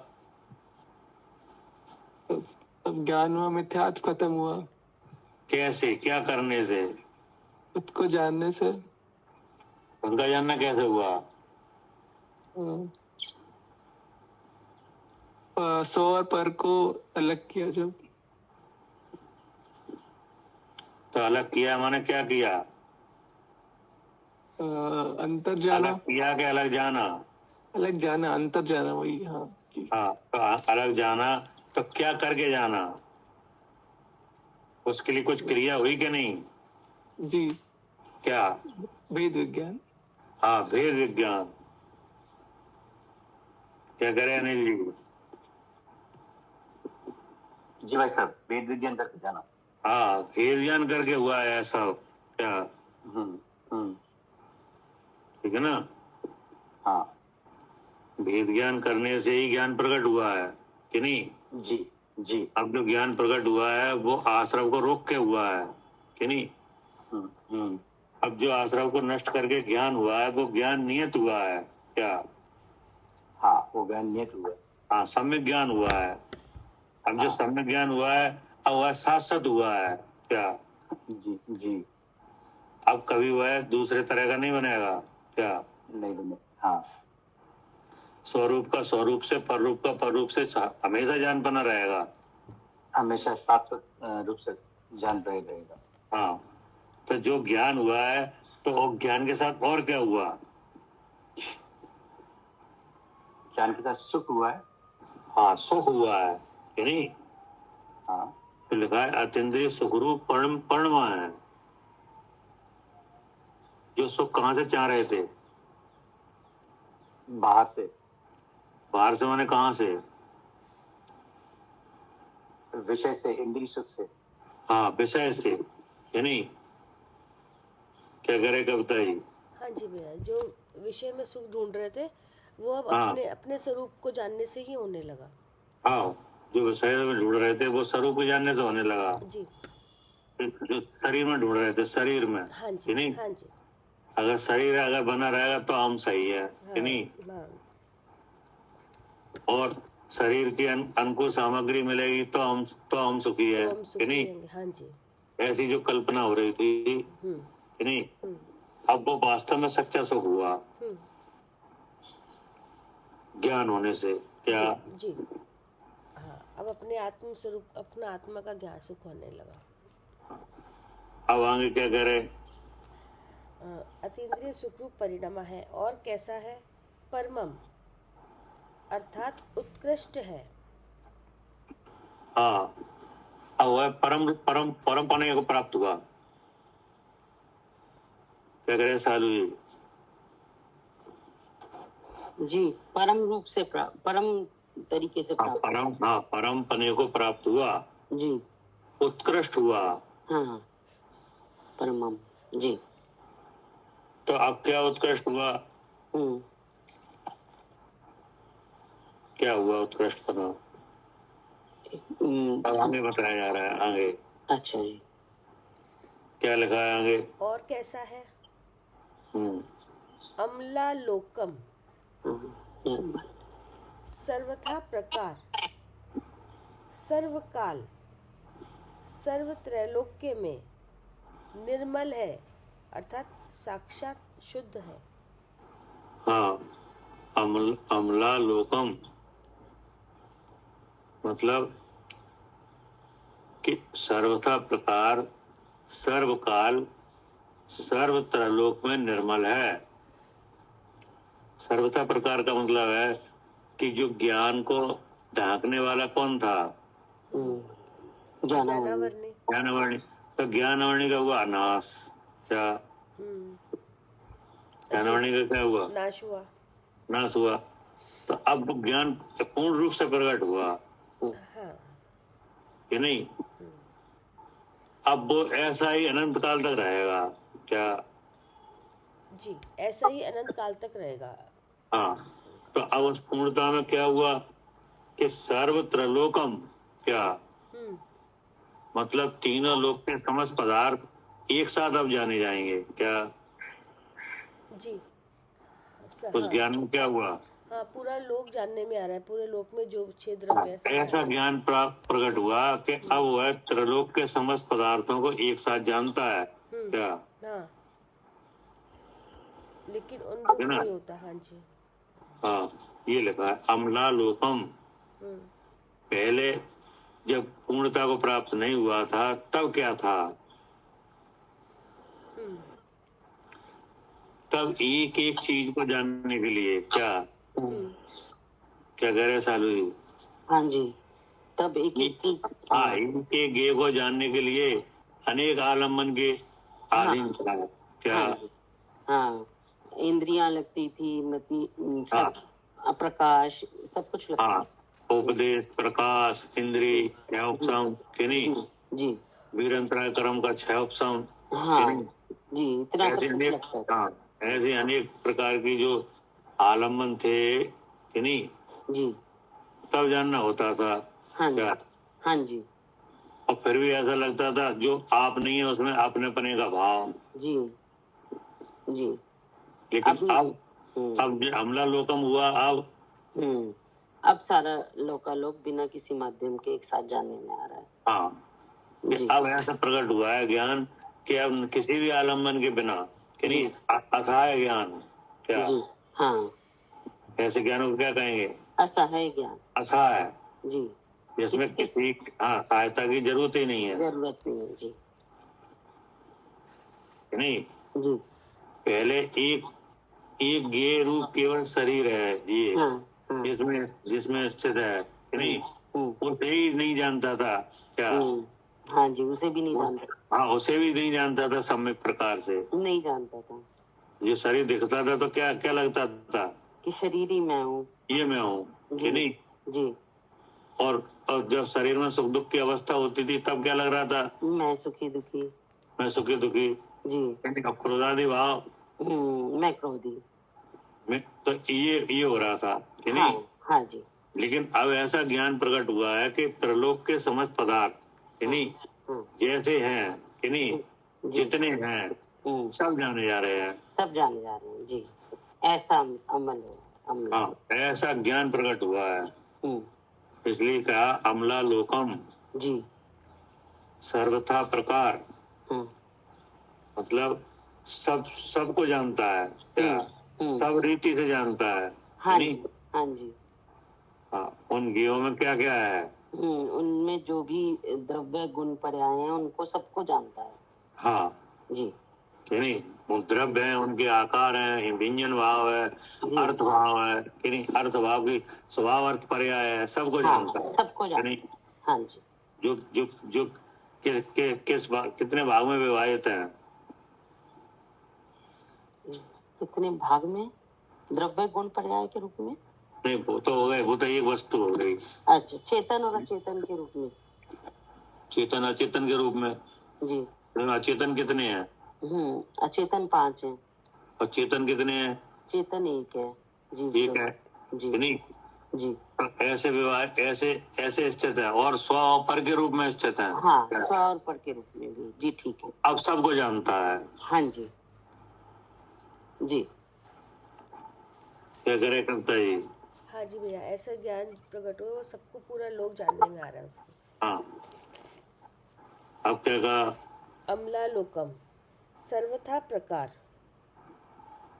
तब ज्ञान हुआ, मिथ्यात्व खत्म हुआ। कैसे? क्या करने से? खुद को जानने से। उनका जानना कैसे हुआ? सौ और पर को अलग किया जब। तो अलग किया माने क्या किया? अंतर जाना। अलग किया कि अलग जाना? अलग जाना, अंतर जाना, वही। हाँ जी हाँ, तो अलग जाना तो क्या करके जाना? उसके लिए कुछ क्रिया हुई कि नहीं? जी क्या? वेद विज्ञान। हाँ, भेद विज्ञान। क्या करे अनिल जी? जी भाई साहब, वेद विज्ञान करके जाना। हाँ, वेद ज्ञान करके हुआ है ऐसा क्या? हम्म, ठीक है ना? हाँ वेद ज्ञान करने से ही ज्ञान प्रकट हुआ है कि नहीं? जी जी। अब जो ज्ञान प्रकट हुआ है वो आश्रव को रोक के हुआ है कि नहीं? हम्म, अब जो आश्रव को नष्ट करके ज्ञान हुआ है वो ज्ञान नियत हुआ है क्या? हाँ वो ज्ञान नियत हुआ है। हाँ, सम्यक ज्ञान हुआ है। अब जो हाँ। सम्यक ज्ञान हुआ है अब वह शाश्वत हुआ है क्या? जी जी। अब कभी वह दूसरे तरह का नहीं बनेगा क्या? नहीं बने। हाँ स्वरूप का स्वरूप से, पररूप का पररूप से हमेशा ज्ञान बना रहेगा। हमेशा शाश्वत रूप से जान रहेगा। हाँ, तो जो ज्ञान हुआ है तो वो ज्ञान के साथ और क्या हुआ? ज्ञान के साथ सुख हुआ है। हाँ, सुख हुआ है कि नहीं? हाँ तो लिखा है अतीन्द्रिय सुखरूप परमा है। जो सुख कहाँ से चाह रहे थे? बाहर से। बाहर से माने कहाँ से? विषय से, इंद्रिय सुख से। हाँ, विषय से कि नहीं? क्या करे कविता जी? हाँ जी भैया, जो विषय में सुख ढूंढ रहे थे वो अब हाँ। अपने अपने स्वरूप को जानने से ही होने लगा। हाँ, जो विषय में ढूंढ रहे थे वो स्वरूप को जानने से होने लगा। जी जो शरीर में ढूंढ रहे थे शरीर में हाँ कि जी नहीं? हाँ जी अगर शरीर अगर बना रहेगा तो हम सही है कि नहीं? हाँ और शरीर की अनुकूल सामग्री मिलेगी तो हम सुखी है तो हम कि सुखी नहीं? रहेंगे। हाँ जी ऐसी जो कल्पना हो रही थी कि नहीं, अब वो वास्तव में सच्चा सुख हुआ ज्ञान होने से क्या? जी हाँ, अब अपने आत्म स्वरूप, अपना आत्मा का ज्ञान सुख होने लगा। अब आगे क्या करे? अतीन्द्रिय सुखरूप परिणाम है और कैसा है? परमम अर्थात उत्कृष्ट है। हाँ, अब वह परम परम परम पाने को प्राप्त हुआ। क्या करे सालू जी? जी, परम रूप से परम तरीके से प्राप्त। परम पने को प्राप्त हुआ। जी, उत्कृष्ट हुआ। हाँ परमम। जी। तो अब क्या उत्कृष्ट हुआ? क्या हुआ उत्कृष्ट पना? अब आगे बताया जा रहा है आगे। अच्छा जी, क्या लिखा है आगे? और कैसा है? हम्म, अमला लोकम सर्वथा प्रकार सर्वकाल सर्वत्रैलोक्य में निर्मल है, अर्थात साक्षात शुद्ध है। हाँ, अमला लोकम मतलब कि सर्वथा प्रकार सर्वकाल सर्वत्रलोक में निर्मल है। सर्वथा प्रकार का मतलब है कि जो ज्ञान को ढांकने वाला कौन था? ज्ञानावर्णी। ज्ञानावर्णी। तो ज्ञानावर्णी का हुआ नाश। क्या ज्ञानावर्णी का क्या हुआ? नाश हुआ। नाश हुआ। तो अब ज्ञान पूर्ण रूप से प्रकट हुआ हाँ कि नहीं? अब वो ऐसा ही अनंत काल तक रहेगा क्या? जी, ऐसा ही अनंत काल तक रहेगा। हाँ, तो अब उस पूर्णता में क्या हुआ कि सर्वत्रलोकम क्या मतलब तीनों लोक के समस्त पदार्थ एक साथ अब जाने जाएंगे क्या? जी उस ज्ञान में क्या हुआ? हाँ, पूरा लोक जानने में आ रहा है, पूरे लोक में जो छह द्रव्य है सब ऐसा ज्ञान प्राप्त प्रकट हुआ कि अब वह त्रिलोक के समस्त पदार्थों को एक साथ जानता है क्या? हाँ, लेकिन उन रूप है ना? नहीं होता। हाँ जी हाँ, ये लिखा है अमला लोकम। पहले जब पूर्णता को प्राप्त नहीं हुआ था तब क्या था? तब एक एक चीज को जानने के लिए क्या क्या कह रहे सालू जी? हाँ जी, तब एक एक चीज। हाँ, एक एक गे को जानने के लिए अनेक आलम्बन के अधीन था क्या? हाँ, इंद्रियां लगती थी, मति सब प्रकाश सब कुछ लगता। हाँ, उपदेश, प्रकाश, इंद्री, क्षयोपशम, कि नहीं, जी वीरंतराय कर्म का क्षयोपशम, कि हाँ नहीं, जी, इतना सब ऐसे कुछ अनेक, लगता है। हाँ, ऐसे अनेक प्रकार की जो आलम्बन थे, कि नहीं, जी तब जानना होता था हाँ जी क्या। हाँ जी और फिर भी ऐसा लगता था जो आप नहीं है उसमें अपनेपने का भाव। जी जी लेकिन अब अब जो अमला लोकम हुआ, अब सारा लोकालोक बिना किसी माध्यम के एक साथ जानने में आ रहा है। हाँ, कि जी अब ऐसा प्रकट हुआ है ज्ञान कि अब किसी भी आलम्बन के बिना, कि जी नहीं, अथाह ज्ञान, क्या, जी हाँ, ऐसे ज्ञानों को क्या कहेंगे, असहाय ज्ञान। अथाह, जी जिसमें किसी किसी सहायता की जरूरत ही नहीं है, जरूरत नहीं है। जी कि नहीं। जी पहले एक एक ज्ञेय रूप केवल शरीर है ये, हाँ हाँ जिसमें जिसमें स्थित है, कि नहीं, उसे ही नहीं जानता था क्या, हाँ जी, उसे भी नहीं जानता, हाँ, उसे भी नहीं जानता था सम्यक प्रकार से। नहीं जानता था जो शरीर दिखता था तो क्या क्या लगता था कि शरीर ही मैं हूँ। ये मैं हूँ, कि जी नहीं। जी और जब शरीर में सुख दुख की अवस्था होती थी तब क्या लग रहा था, मैं सुखी दुखी। मैं सुखी दुखी, जी अब क्रोधादि भाव मैं क्रोधी। में तो ये हो रहा था, कि हाँ नहीं। हाँ जी लेकिन अब ऐसा ज्ञान प्रकट हुआ है कि त्रिलोक के समस्त पदार्थ, कि नहीं, हाँ जैसे हैं, कि नहीं, जी जितने हैं सब जाने जा रहे हैं। सब जाने जा रहे हैं। जी ऐसा अमल है, अमल। हाँ, ऐसा ज्ञान प्रकट हुआ है, इसलिए कहा अमला लोकम जी सर्वथा प्रकार, हाँ मतलब सबको जानता है क्या, सब रीति से जानता है, हाँ नहीं। जी हाँ जी हाँ, उन ज्ञों में क्या क्या है, उनमें जो भी द्रव्य गुण पर्याय हैं उनको सबको जानता है। हाँ, जी कि नहीं, वो द्रव्य है, उनके आकार है, व्यंजन भाव है, अर्थ भाव है, कि नहीं, अर्थ भाव की स्वभाव अर्थ पर्याय है, सबको जानता है, सबको कि जानता नहीं। है। हाँ जी जो जो जो कितने भाग में विभाजित हैं, कितने भाग में द्रव्य गुण पर्याय के रूप में। नहीं, वो तो हो गए, वो तो एक वस्तु हो गई। अच्छा, चेतन और अचेतन के रूप में। चेतन अचेतन के रूप में। जी अचेतन कितने हैं, अचेतन 5 हैं और चेतन कितने हैं, चेतन 1 है। जी एक है, जी कि नहीं। जी ऐसे विवाह ऐसे ऐसे स्थित है, और स्व और पर के रूप में स्थित है। हाँ, स्व और पर के रूप में भी। जी ठीक है। अब सबको जानता है। हाँ जी जी क्या करे कविता जी। हाँ जी भैया, ऐसा ज्ञान प्रकट हो सबको पूरा लोग जानने में आ रहा है उसको। हाँ, अब क्या कहा, अमला लोकम सर्वथा प्रकार,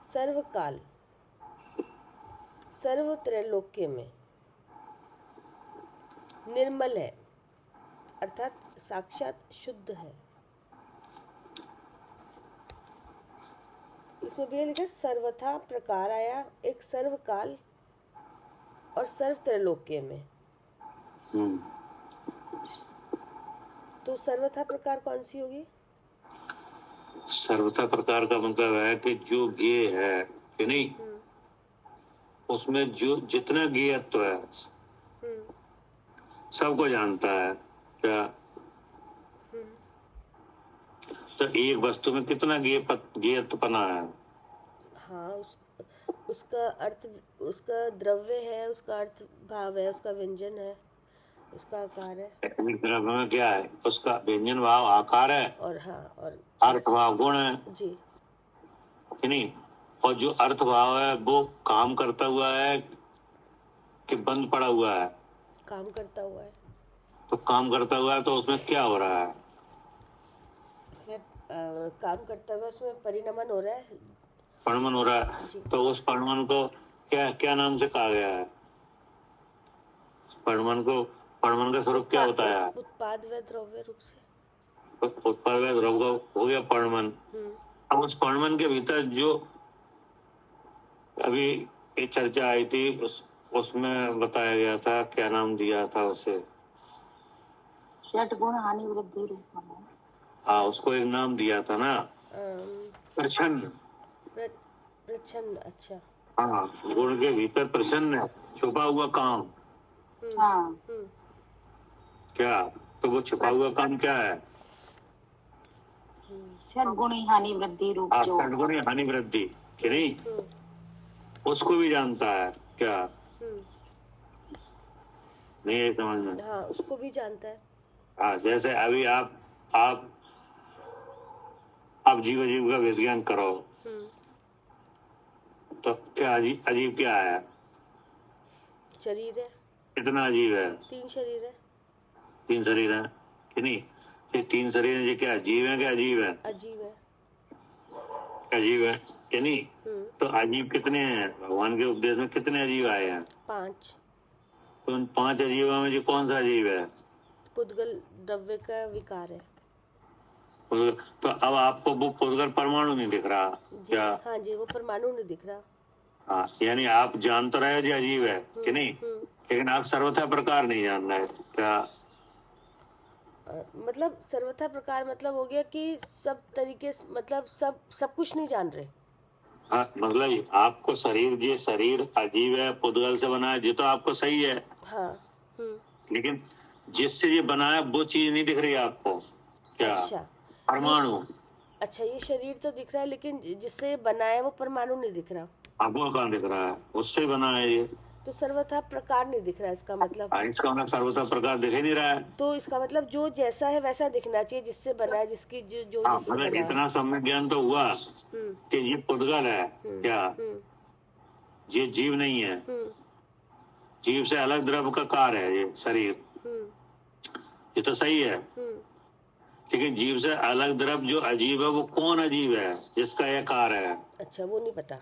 सर्वकाल, सर्व त्रैलोक्य में निर्मल है, अर्थात साक्षात शुद्ध है। इसमें भी लिखा सर्वथा प्रकार आया, एक सर्वकाल और सर्व त्रैलोक्य में। तो सर्वथा प्रकार कौन सी होगी? सर्वथा प्रकार का मतलब है कि जो ज्ञेय है, कि नहीं, उसमें जो जितना ज्ञेयत्व है सबको जानता है क्या। तो एक वस्तु में कितना ज्ञेयत्वपना है। हाँ, उसका अर्थ, उसका द्रव्य है, उसका अर्थ भाव है, उसका व्यंजन है, उसका आकार है। द्रव्य में क्या है, उसका व्यंजन भाव आकार है, और हाँ, और अर्थ भाव गुण है, जी, कि नहीं। और जो अर्थ भाव है वो काम करता हुआ है कि बंद पड़ा हुआ है। काम करता हुआ है। तो काम करता हुआ है तो उसमें क्या हो रहा है, काम करता हुआ उसमें परिणमन हो रहा है, परिणमन हो रहा है। तो उस परिणमन को क्या क्या नाम से कहा गया है, परिणमन का स्वरूप क्या होता है, उत्पाद व द्रव्य रूप से। उत्पाद व द्रव्य हो गया परिणमन। अब उस परिणमन के भीतर जो अभी एक चर्चा आई थी उसमें बताया गया था, क्या नाम दिया था उसे, षट गुण हानि वृद्धि रूप में। हाँ, उसको एक नाम दिया था ना, प्रच्छन्न। प्रच्छन्न, अच्छा। हाँ, गुण के भीतर प्रच्छन्न है, छुपा हुआ काम, हाँ क्या? तो वो छुपा हुआ काम क्या है? षडगुणी हानि वृद्धि रूप हाँ, जो षडगुणी हानि वृद्धि, कि नहीं? उसको भी जानता है क्या? नहीं है समझ में? हाँ, उसको भी जानता है। हाँ, जैसे अभी आप जीव अजीब का विज्ञान करो, तो क्या अजीब क्या है? शरीर है, कितना अजीब है? 3 शरीर है। 3 शरीर है, कि नहीं? ये 3 शरीर है, ये क्या जीव है क्या अजीब है? अजीब है। अजीब है, कि नहीं? तो अजीब कितने हैं? भगवान के उपदेश में कितने अजीब आए हैं? 5। तो उन 5 अजीबों में जो कौन सा अजीब है? पुद्गल द्रव्य का विकार है। तो अब आपको वो पुद्गल परमाणु नहीं दिख रहा जी, क्या? हाँ जी, वो परमाणु नहीं दिख रहा। हाँ, यानी आप जान तो रहे हो जो अजीब है, कि नहीं? लेकिन आप सर्वथा प्रकार नहीं जान रहे क्या? मतलब सर्वथा प्रकार मतलब हो गया कि सब तरीके से, मतलब सब कुछ नहीं जान रहे। हाँ, मतलब आपको शरीर अजीब है, पुद्गल से बना है, ये तो आपको सही है। हाँ। लेकिन जिससे ये बना है वो चीज नहीं दिख रही आपको क्या? अच्छा, परमाणु। अच्छा, ये शरीर तो दिख रहा है, लेकिन जिससे बना है वो परमाणु नहीं दिख रहा। अब वो कहाँ दिख रहा है? उससे बना है ये। तो सर्वथा प्रकार नहीं दिख रहा, इसका मतलब। इसका मतलब सर्वथा प्रकार दिख ही नहीं रहा है। तो इसका मतलब जो जैसा है वैसा दिखना चाहिए, जिससे बना है, जिसकी जो हाँ, जिससे मतलब बना है। इतना सम्यक ज्ञान तो हुआ कि ये पुद्गल है क्या? ये जीव नहीं है। जीव से अलग द्रव्य का कार्य है ये शरीर, ये तो सही है। लेकिन जीव से अलग द्रव्य जो अजीब है, वो कौन अजीब है जिसका यह कार्य है? अच्छा, वो नहीं पता।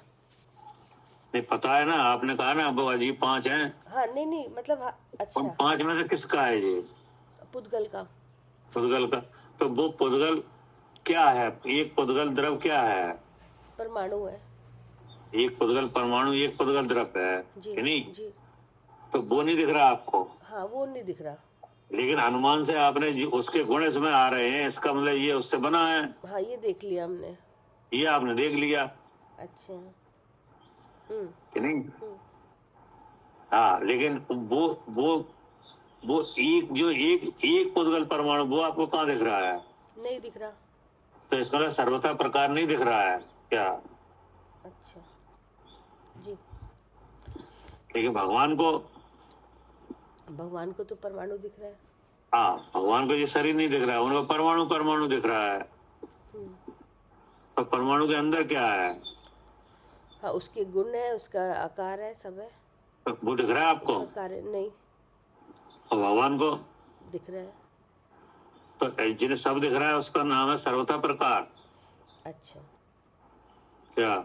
नहीं पता है ना, आपने कहा ना वो अजीब 5 हैं। हाँ, नहीं मतलब हाँ, अच्छा। उन 5 में से किसका है ये? पुद्गल का। पुद्गल का। तो वो पुद्गल क्या है? एक पुद्गल द्रव क्या है? परमाणु है। एक पुद्गल परमाणु, एक पुद्गल द्रव है, जी, कि नहीं? जी। तो वो नहीं दिख रहा आपको। हाँ, वो नहीं दिख रहा। लेकिन अनुमान से आपने उसके गुण इसमें आ रहे हैं, इसका मतलब ये उससे बना है। हाँ, ये देख लिया हमने। ये आपने देख लिया, अच्छा। कि नहीं? हाँ, लेकिन वो एक पुद्गल परमाणु वो आपको कहाँ दिख रहा है? नहीं दिख रहा। तो इसका मतलब सर्वथा प्रकार नहीं दिख रहा है क्या? अच्छा जी। लेकिन भगवान को तो परमाणु दिख रहा है। हाँ, भगवान को ये शरीर नहीं दिख रहा है, उनको परमाणु दिख रहा है। तो परमाणु के अंदर क्या है? हाँ, उसके गुण है, उसका आकार है, सब है। तो वो दिख रहा है आपको? उसका कार्य नहीं और भगवान को दिख रहा है। तो जिन्हें सब दिख रहा है उसका नाम है सर्वथा प्रकार। अच्छा क्या?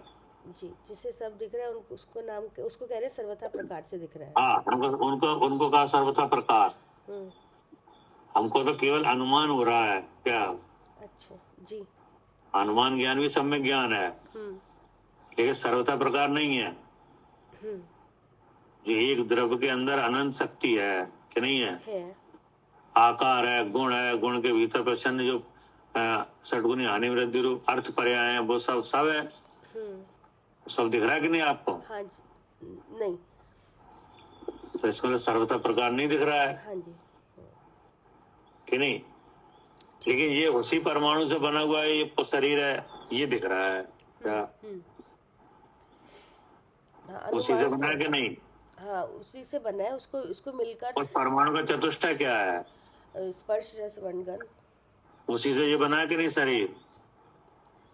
जी, जिसे सब दिख रहा है उसको कह रहे हैं सर्वथा प्रकार से दिख रहा है। हाँ, उनको कहा सर्वथा प्रकार। हमको तो केवल अनुमान हो रहा है क्या? अच्छा जी। अनुमान ज्ञान भी सम्यक ज्ञान है, लेकिन सर्वथा प्रकार नहीं है। जो एक द्रव्य के अंदर अनंत शक्ति है, कि नहीं है? आकार है, गुण है, गुण के भीतर प्रसन्न जो षडगुणी हानि वृद्धि रूप अर्थ पर्याय है, वो सब है। सब दिख रहा है कि नहीं आपको? हाँ जी। नहीं। तो इसको मतलब सर्वथा प्रकार नहीं दिख रहा है। हाँ जी। कि नहीं? लेकिन ये उसी परमाणु से बना हुआ है, ये शरीर है, ये दिख रहा है क्या? हाँ, उसी से बना है कि नहीं? हाँ, उसी से बना है। उसको मिलकर। और परमाणु का चतुष्टय क्या है? स्पर्श रस वंडगन। उसी से ये बना है कि नहीं शरीर?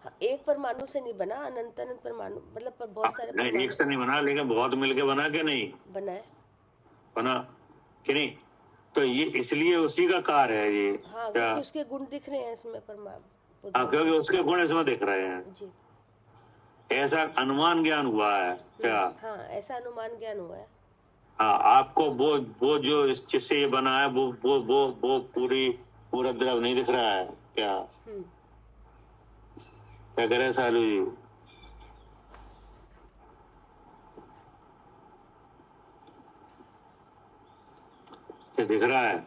हाँ, एक परमाणु से नहीं बना, अनंत परमाणु, मतलब बहुत सारे नहीं, एक से नहीं बना, लेकिन बहुत मिलके बना कि नहीं बना है। बना, कि नहीं? तो ये इसलिए उसी का कार्य है ये। हाँ, क्या? क्योंकि उसके गुण दिख रहे हैं इसमें परमाणु। हाँ, क्योंकि उसके गुण इसमें दिख रहे हैं जी। ऐसा अनुमान ज्ञान हुआ है क्या? हाँ, ऐसा अनुमान ज्ञान हुआ है। हाँ, आपको वो जो जिससे ये बना है वो पूरा द्रव नहीं दिख रहा है क्या? क्या कह रहे हैं सालू जी? क्या दिख रहा है?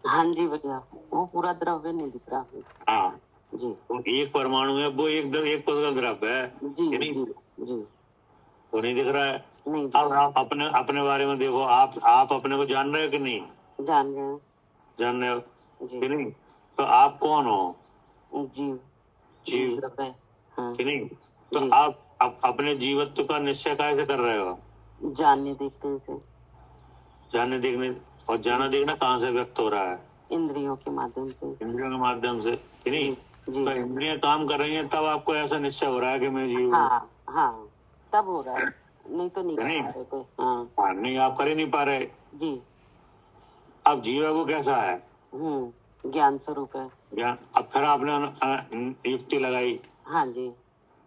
हाँ जी भैया, वो पूरा द्रव्य नहीं दिख रहा। हाँ जी, वो एक परमाणु है, वो एक पुद्गल द्रव्य है, जी कि नहीं? जी जी। वो नहीं दिख रहा है। नहीं अब दिखा। आप अपने अपने बारे में देखो, आप अपने को जान रहे हो कि नहीं जान रहे हैं जान रहे हो जी। कि नहीं? तो आप कौन हो? जीव। जीव, द्रव्य। हाँ कि नहीं? तो जी। आप अपने जीवत्व का निश्चय कैसे कर रहे हो? जानने देखने से। जानने देखने, और जाना देखना कहाँ से व्यक्त हो रहा है? इंद्रियों के माध्यम से। इंद्रियों के माध्यम से, कि नहीं? जी जी। तो इंद्रियां काम कर रही हैं, तब आपको ऐसा निश्चय हो रहा है कि मैं जीव हूँ, हाँ हाँ, तब हो रहा है, नहीं तो नहीं कि कर नहीं? पा रहे थे। हाँ हाँ, नहीं, आप कर ही नहीं पा रहे। जी। अब जीव है वो कैसा है? ज्ञान स्वरूप है। ज्ञान। अब फिर आपने युक्ति लगाई हाँ जी।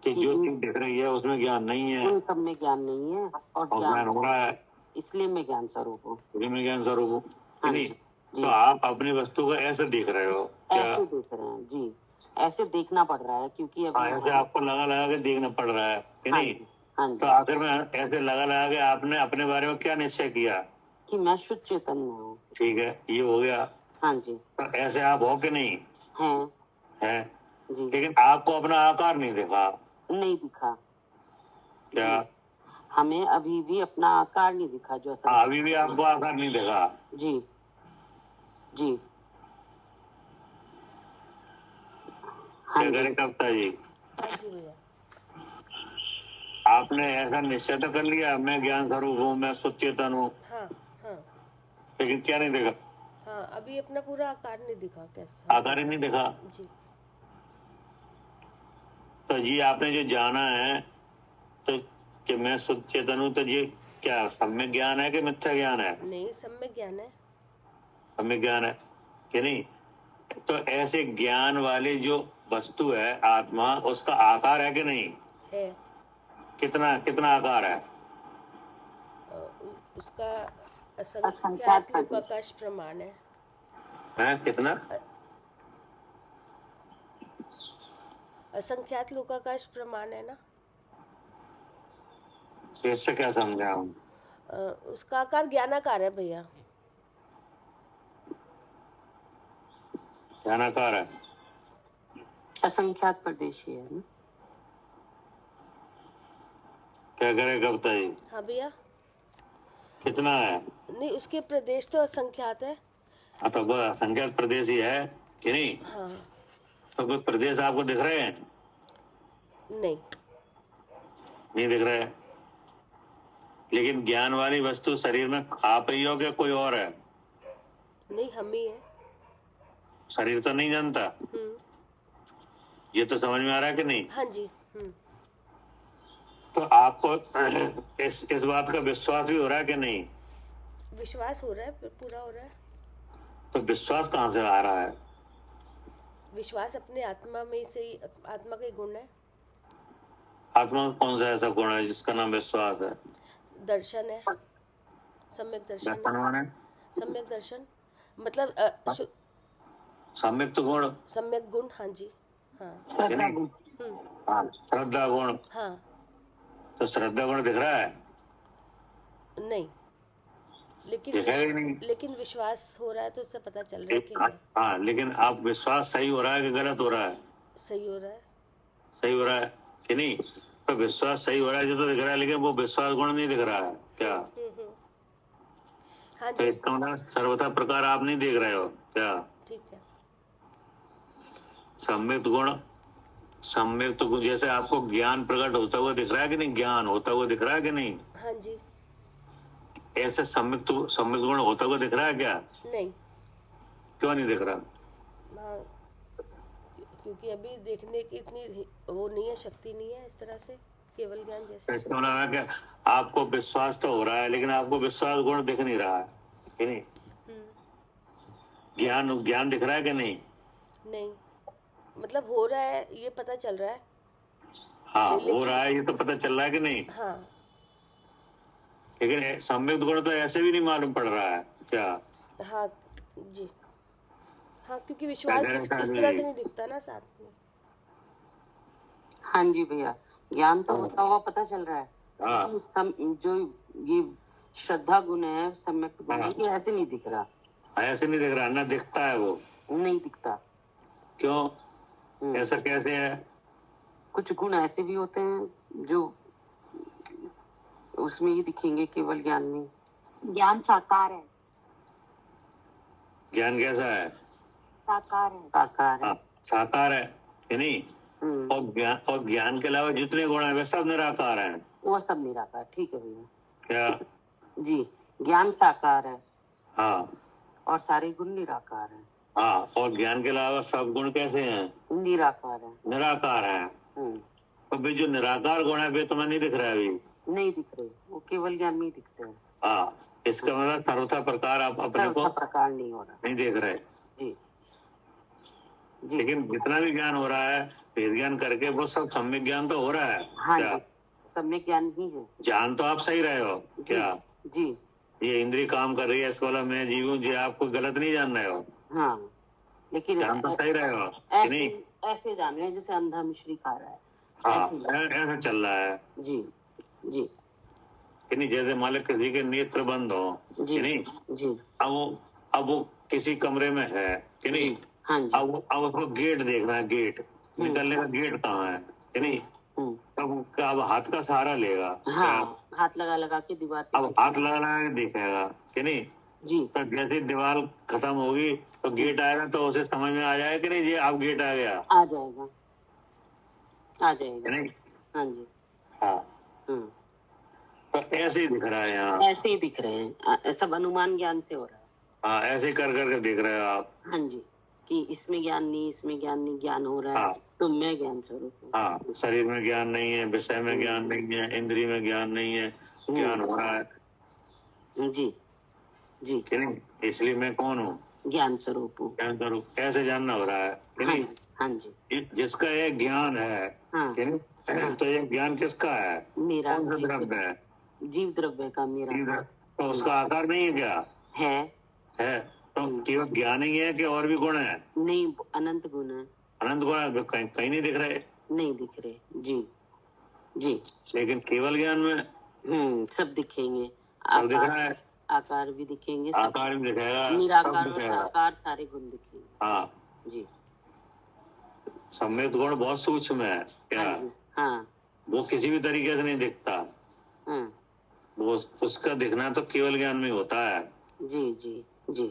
कि कि जो इन चीज दिख रही है उसमें ज्ञान नहीं है, उन सब में ज्ञान नहीं है और और ज्ञान ज्ञान हो रहा है, इसलिए मैं ज्ञान स्वरूप हूँ। उसी में ज्ञान स्वरूप हूँ, कि हाँ नहीं? जी तो जी। आप अपनी वस्तु को ऐसे देख रहे हो क्या? ऐसे देख रहे हैं जी, ऐसे देखना पड़ रहा है क्योंकि हाँ, अभी ऐसे आपको लगा लगा के देखना पड़ रहा है, कि हाँ नहीं? जी हाँ तो जी, आखिर में ऐसे लगा लगा के आपने अपने बारे में क्या निश्चय किया? कि मैं शुद्ध चैतन्य हूँ। ठीक है, ये हो गया। हाँ जी। तो ऐसे आप हो कि नहीं हैं है? जी। लेकिन आपको अपना आकार नहीं दिखा नहीं दिखा क्या? जी। हमें अभी भी अपना आकार नहीं दिखा जो असल हाँ, अभी भी आपको आकार नहीं दिखा। जी जी। हाँ क्या जी करे कविता जी? हाँ जी भैया। आपने ऐसा निश्चय तो कर लिया मैं ज्ञान स्वरूप हूँ, मैं सुचेतन हूँ, हाँ हाँ लेकिन क्या नहीं देखा? हाँ, अभी अपना पूरा आकार नहीं दिखा। कैसा? आकार ही नहीं दिखा। जी। तो जी आपने जो जाना है तो कि मैं सुचेतन हूँ, तो ये क्या सम्यक ज्ञान है कि मिथ्या ज्ञान है? नहीं, सम्यक ज्ञान है। सम्यक ज्ञान है, कि नहीं? तो ऐसे ज्ञान वाले जो वस्तु है आत्मा, उसका आकार है कि नहीं? है। कितना कितना आकार है? उसका असंख्यात असंख्यात प्रदेश। लोकाकाश प्रमाण है। कितना? असंख्यात लोकाकाश प्रमाण है ना। तो इससे क्या समझा हम? उसका आकार ज्ञानाकार है भैया। ज्ञानाकार है। असंख्यात परदेशी है ना। क्या करे कविता जी? हाँ भैया। कितना है? नहीं, उसके प्रदेश तो असंख्यात है। हाँ, तो वह असंख्यात प्रदेश ही है, कि नहीं? हाँ। तो कोई प्रदेश आपको दिख रहे हैं? नहीं। नहीं दिख रहा है। लेकिन ज्ञान वाली वस्तु शरीर में आप ही हो क्या कोई और है? नहीं, हम ही है। शरीर तो नहीं जानता, ये तो समझ में आ रहा है कि नहीं? हाँ जी। तो आपको इस बात का विश्वास भी हो रहा है कि नहीं? विश्वास हो रहा है, पूरा हो रहा है। तो विश्वास कहाँ से आ रहा है? विश्वास अपने आत्मा में से ही, आत्मा का ही गुण है। आत्मा का कौन सा ऐसा गुण है जिसका नाम विश्वास है? दर्शन है, सम्यक दर्शन दर्शन है। माने? सम्यक दर्शन मतलब सम्यक तो गुण, सम्यक गुण। हाँ जी। हाँ। श्रद्धा गुण। हाँ, श्रद्धा गुण। हाँ। तो श्रद्धा गुण दिख रहा है? नहीं, दिखा ही नहीं। लेकिन विश्वास हो रहा है तो उससे पता चल रहा है कि है। हाँ, लेकिन आप विश्वास सही हो रहा है कि गलत हो रहा है? सही हो रहा है। सही हो रहा है, कि नहीं? तो विश्वास सही हो रहा है जो तो दिख रहा है, लेकिन वो विश्वास गुण नहीं दिख रहा है क्या? हाँ तो जी। इसका मतलब सर्वथा प्रकार आप नहीं देख रहे हो क्या? ठीक है। सम्यक गुण जैसे आपको ज्ञान प्रकट होता हुआ दिख रहा है कि नहीं? ज्ञान होता हुआ दिख रहा है कि नहीं? हाँ जी। ऐसे सम्यक गुण होता हुआ दिख रहा है क्या? नहीं। क्यों नहीं दिख रहा? हाँ, क्योंकि अभी देखने की इतनी वो नहीं है, शक्ति नहीं है इस तरह से, केवल ज्ञान जैसे। इसका मतलब है कि आपको विश्वास तो हो रहा है, लेकिन आपको विश्वास गुण दिख नहीं रहा है, कि नहीं? ज्ञान दिख रहा है कि नहीं? नहीं, मतलब हो रहा है ये पता चल रहा है। हाँ, हो रहा है ये तो पता चल रहा है कि नहीं? हाँ। लेकिन सम्यक गुण तो ऐसे भी नहीं मालूम पड़ रहा है क्या? हाँ जी। हाँ, क्योंकि विश्वास इस तरह से नहीं दिखता ना साथ में। हाँ जी भैया, ज्ञान तो होता हुआ पता चल रहा है। हाँ। जो ये श्रद्धा गुण है, सम्यक गुण है, ये ऐसे नहीं दिख रहा। ऐसे नहीं दिख रहा ना, दिखता है वो। नहीं दिखता। क्यों? ऐसा कैसे है? कुछ गुण ऐसे भी होते हैं जो उसमें ही दिखेंगे केवल ज्ञान में। ज्ञान साकार है, ज्ञान कैसा है? साकार है। साकार है। हाँ, साकार है कि नहीं? हम्म, और ज्ञान के अलावा जितने गुण है वे सब निराकार हैं। वो सब निराकार। ठीक है भैया क्या? जी। ज्ञान साकार है हाँ और सारे गुण निराकार हैं। हाँ, और ज्ञान के अलावा सब गुण कैसे हैं? निराकार है। निराकार हैं। तो भाई जो निराकार गुण है वे तुम्हें नहीं दिख रहा है अभी? नहीं दिख रहे, वो केवल ज्ञान में ही दिखते हैं। हाँ, इसका मतलब सर्वथा प्रकार आप अपने को सर्वथा प्रकार नहीं हो रहा। नहीं देख रहे। जी जी। लेकिन जितना भी ज्ञान हो रहा है भेद ज्ञान करके वो सब सम्यक ज्ञान तो हो रहा है। हाँ क्या? जी, सम्यक ज्ञान ही है। जान तो आप सही रहे हो। जी, क्या? जी ये इंद्री काम कर रही है, इसको बोला मैं जीव हूँ, जी आप कोई गलत नहीं जान रहे हो। हाँ, लेकिन जान तो सही रहे हो कि नहीं? ऐसे जान रहे हैं जैसे अंधा मिश्री खा रहा है। हाँ, ऐसे ऐसा चल रहा है जी जी कि नहीं? जैसे मालिक किसी के नेत्र बंद हो जी कि नहीं? जी। अब वो किसी कमरे में है कि नहीं? हाँ जी। अब उसको गेट देखना है, गेट निकलने का गेट कहाँ है कि नहीं? अब हाथ का सहारा लेगा। हाँ, हाथ लगा लगा के दीवार पे अब हाथ लगा लगा के देखेगा कि नहीं? जी। तो जैसे दीवार खत्म होगी तो गेट आएगा तो उसे समझ में आ जाएगा कि नहीं जी अब गेट आ गया। आ जाएगा, आ कि जाएगा। नहीं? हाँ जी। हाँ, तो ऐसे ही दिख रहा है यहाँ। ऐसे ही दिख रहे हैं, सब अनुमान ज्ञान से हो रहा है। हाँ, ऐसे ही कर करके देख रहे हो आप। हाँ जी, कि इसमें ज्ञान नहीं, इसमें ज्ञान नहीं, ज्ञान हो रहा है। हाँ। तो मैं ज्ञान स्वरूप हूँ। हाँ, शरीर में ज्ञान नहीं है, विषय में ज्ञान नहीं है, इंद्रिय में ज्ञान नहीं है, ज्ञान हो रहा है जी जी। कि नहीं? इसलिए मैं कौन हूँ? ज्ञान स्वरूप हूँ। ज्ञान स्वरूप कैसे जानना हो रहा है कि हाँ नहीं? जी, हाँ जी। जिसका ये ज्ञान है हाँ, कि नहीं? तो ये ज्ञान किसका है? मेरा कौन सा द्रव्य है? जीव द्रव्य का मेरा तो उसका आकार नहीं है क्या? है। तो केवल ज्ञान ही है कि और भी गुण है? नहीं, अनंत गुण है। अनंत गुण है, कहीं नहीं दिख रहे। नहीं दिख रहे। जी जी। लेकिन केवल ज्ञान में सब दिखेंगे। सब दिख रहा है। आकार भी दिखेंगे, सब आकार भी दिखेगा, सब निराकार और दिखेगा। साकार सारे गुण दिखेंगे। हाँ जी। सम्यक गुण बहुत सूक्ष्म है। क्या? हाँ जी। हाँ वो किसी भी तरीके से नहीं दिखता। हाँ। वो उसका दिखना तो केवल ज्ञान में होता है। जी जी जी।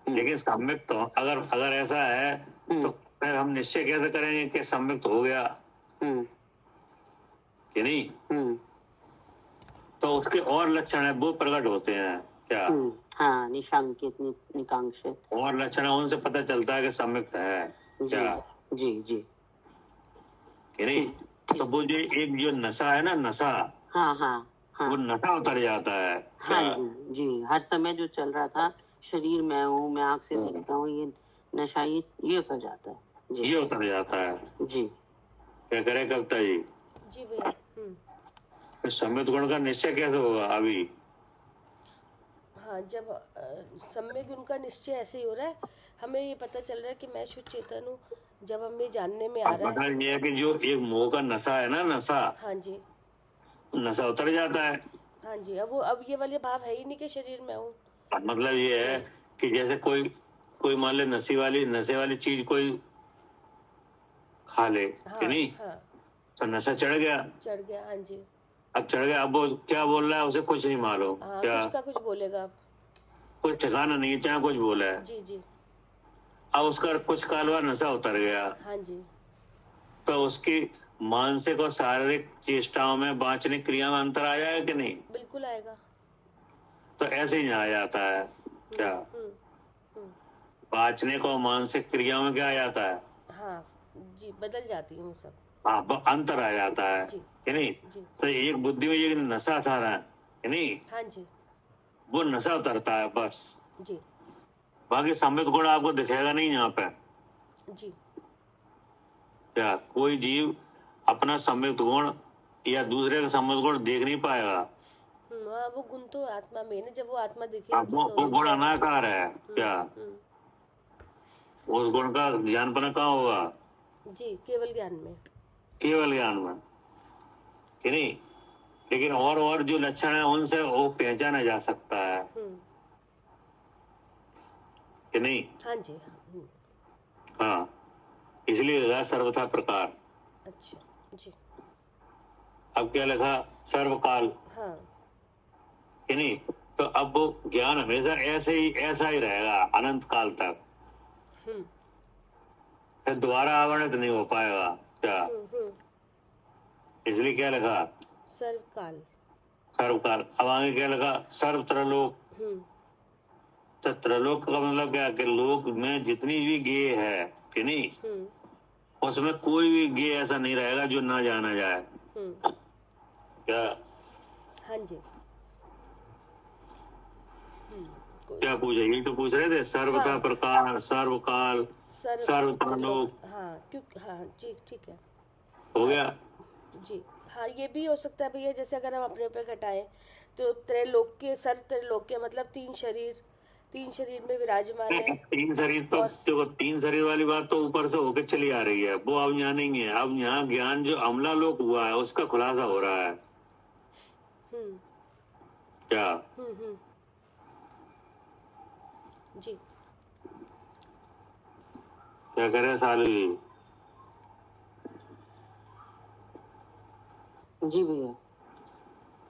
लेकिन सम्यक तो अगर ऐसा है तो फिर हम निश्चय कैसे करेंगे कि सम्यक तो हो गया कि नहीं? तो उसके और लक्षण है वो प्रकट होते हैं। क्या? हाँ, निशांकित निकांक्षित और लक्षण है, उनसे पता चलता है कि सम्यक है। क्या? जी जी। कि नहीं? तो वो जो एक जो नशा है ना, नशा, हाँ हाँ हाँ। वो नशा उतर जाता है। हाँ जी जी। हर समय जो चल रहा था, शरीर मैं हूँ, मैं आँख से देखता हूँ, ये नशा ये उतर जाता है जी। ये उतर जाता है जी। क्या करे कविता जी? जी भैया। तो सम्यक गुण का निश्चय कैसे होगा अभी? हाँ, जब सम्यक गुण का निश्चय ऐसे ही हो रहा है, हमें ये पता चल रहा है कि मैं शुद्ध चेतन हूँ। जब हमें जानने में आ रहा है। मतलब ये है कि जो एक मोह का नशा है ना, नशा, हाँ जी, नशा उतर जाता है। हाँ जी। अब ये वाले भाव है ही नहीं कि शरीर में हूँ। मतलब ये है कि जैसे कोई मान ले नशे वाली चीज कोई खा ले कि नहीं? हाँ, तो नशा चढ़ गया। हाँ जी। अब चढ़ गया, अब वो क्या बोल रहा है उसे कुछ नहीं मालूम। हाँ, क्या? कुछ का कुछ बोलेगा अब। कुछ ठिकाना नहीं है, चाहे कुछ बोला है। जी जी। अब उसका कुछ काल बाद नशा उतर गया हाँ जी। तो उसकी मानसिक और शारीरिक चेष्टाओं में वांछनिक क्रिया में अंतर आ जाएगा कि नहीं? बिल्कुल आएगा। तो ऐसे ही आ जाता है। क्या? वांछनिक और मानसिक क्रियाओं में क्या आ जाता है? हाँ जी, बदल जाती हूँ सब। हाँ, अंतर आ जाता है जी। कि नहीं? जी। तो एक बुद्धि में ये नशा था ना कि नहीं, हाँ जी। वो नशा उतरता है बस। जी बाकी सम्यक गुण आपको दिखेगा नहीं यहाँ पे। जी। क्या कोई जीव अपना सम्यक गुण या दूसरे का सम्यक गुण देख नहीं पाएगा? हाँ, वो गुण तो आत्मा में है ना, जब वो आत्मा दिखे वो गुण अनाकार है। क्या? उस गुण का ज्ञानपना कहाँ होगा? जी, केवल ज्ञान में। केवल ज्ञान में कि नहीं? लेकिन और जो लक्षण है उनसे वो पहचाना जा सकता है कि नहीं? हाँ जी। हाँ, इसलिए सर्वथा प्रकार। अच्छा जी। अब क्या लिखा, सर्वकाल, हाँ कि नहीं? तो अब वो ज्ञान हमेशा ऐसा ही रहेगा अनंत काल तक, हम्म फिर दोबारा आवरणित नहीं हो पाएगा क्या? इसलिए क्या लिखा, सर्वकाल। सर्वकाल। अब आगे क्या लिखा, सर्व त्रलोक। हम्म तो त्रलोक का मतलब क्या, कि लोक में जितनी भी गेय है, कि नहीं, उसमें कोई भी गेय ऐसा नहीं रहेगा जो ना जाना जाए क्या? हाँ जी। क्या पूछे, ये तो पूछ रहे थे, सर्वथा हाँ। प्रकार, सर्वकाल, सर्व त्रलोक, हाँ क्योंकि हाँ जी ठीक है हो गया। जी। हाँ ये भी हो सकता है भैया, जैसे अगर हम अपने पे घटाएं तो त्रैलोक के त्रैलोक के मतलब तीन शरीर में विराजमान है। तीन शरीर तो देखो, तीन शरीर वाली बात तो ऊपर से होकर चली आ रही है, वो अब यहाँ नहीं है। अब यहाँ ज्ञान जो अमला लोक हुआ है उसका खुलासा हो रहा है क्या? जी क्या करे साली? जी भैया।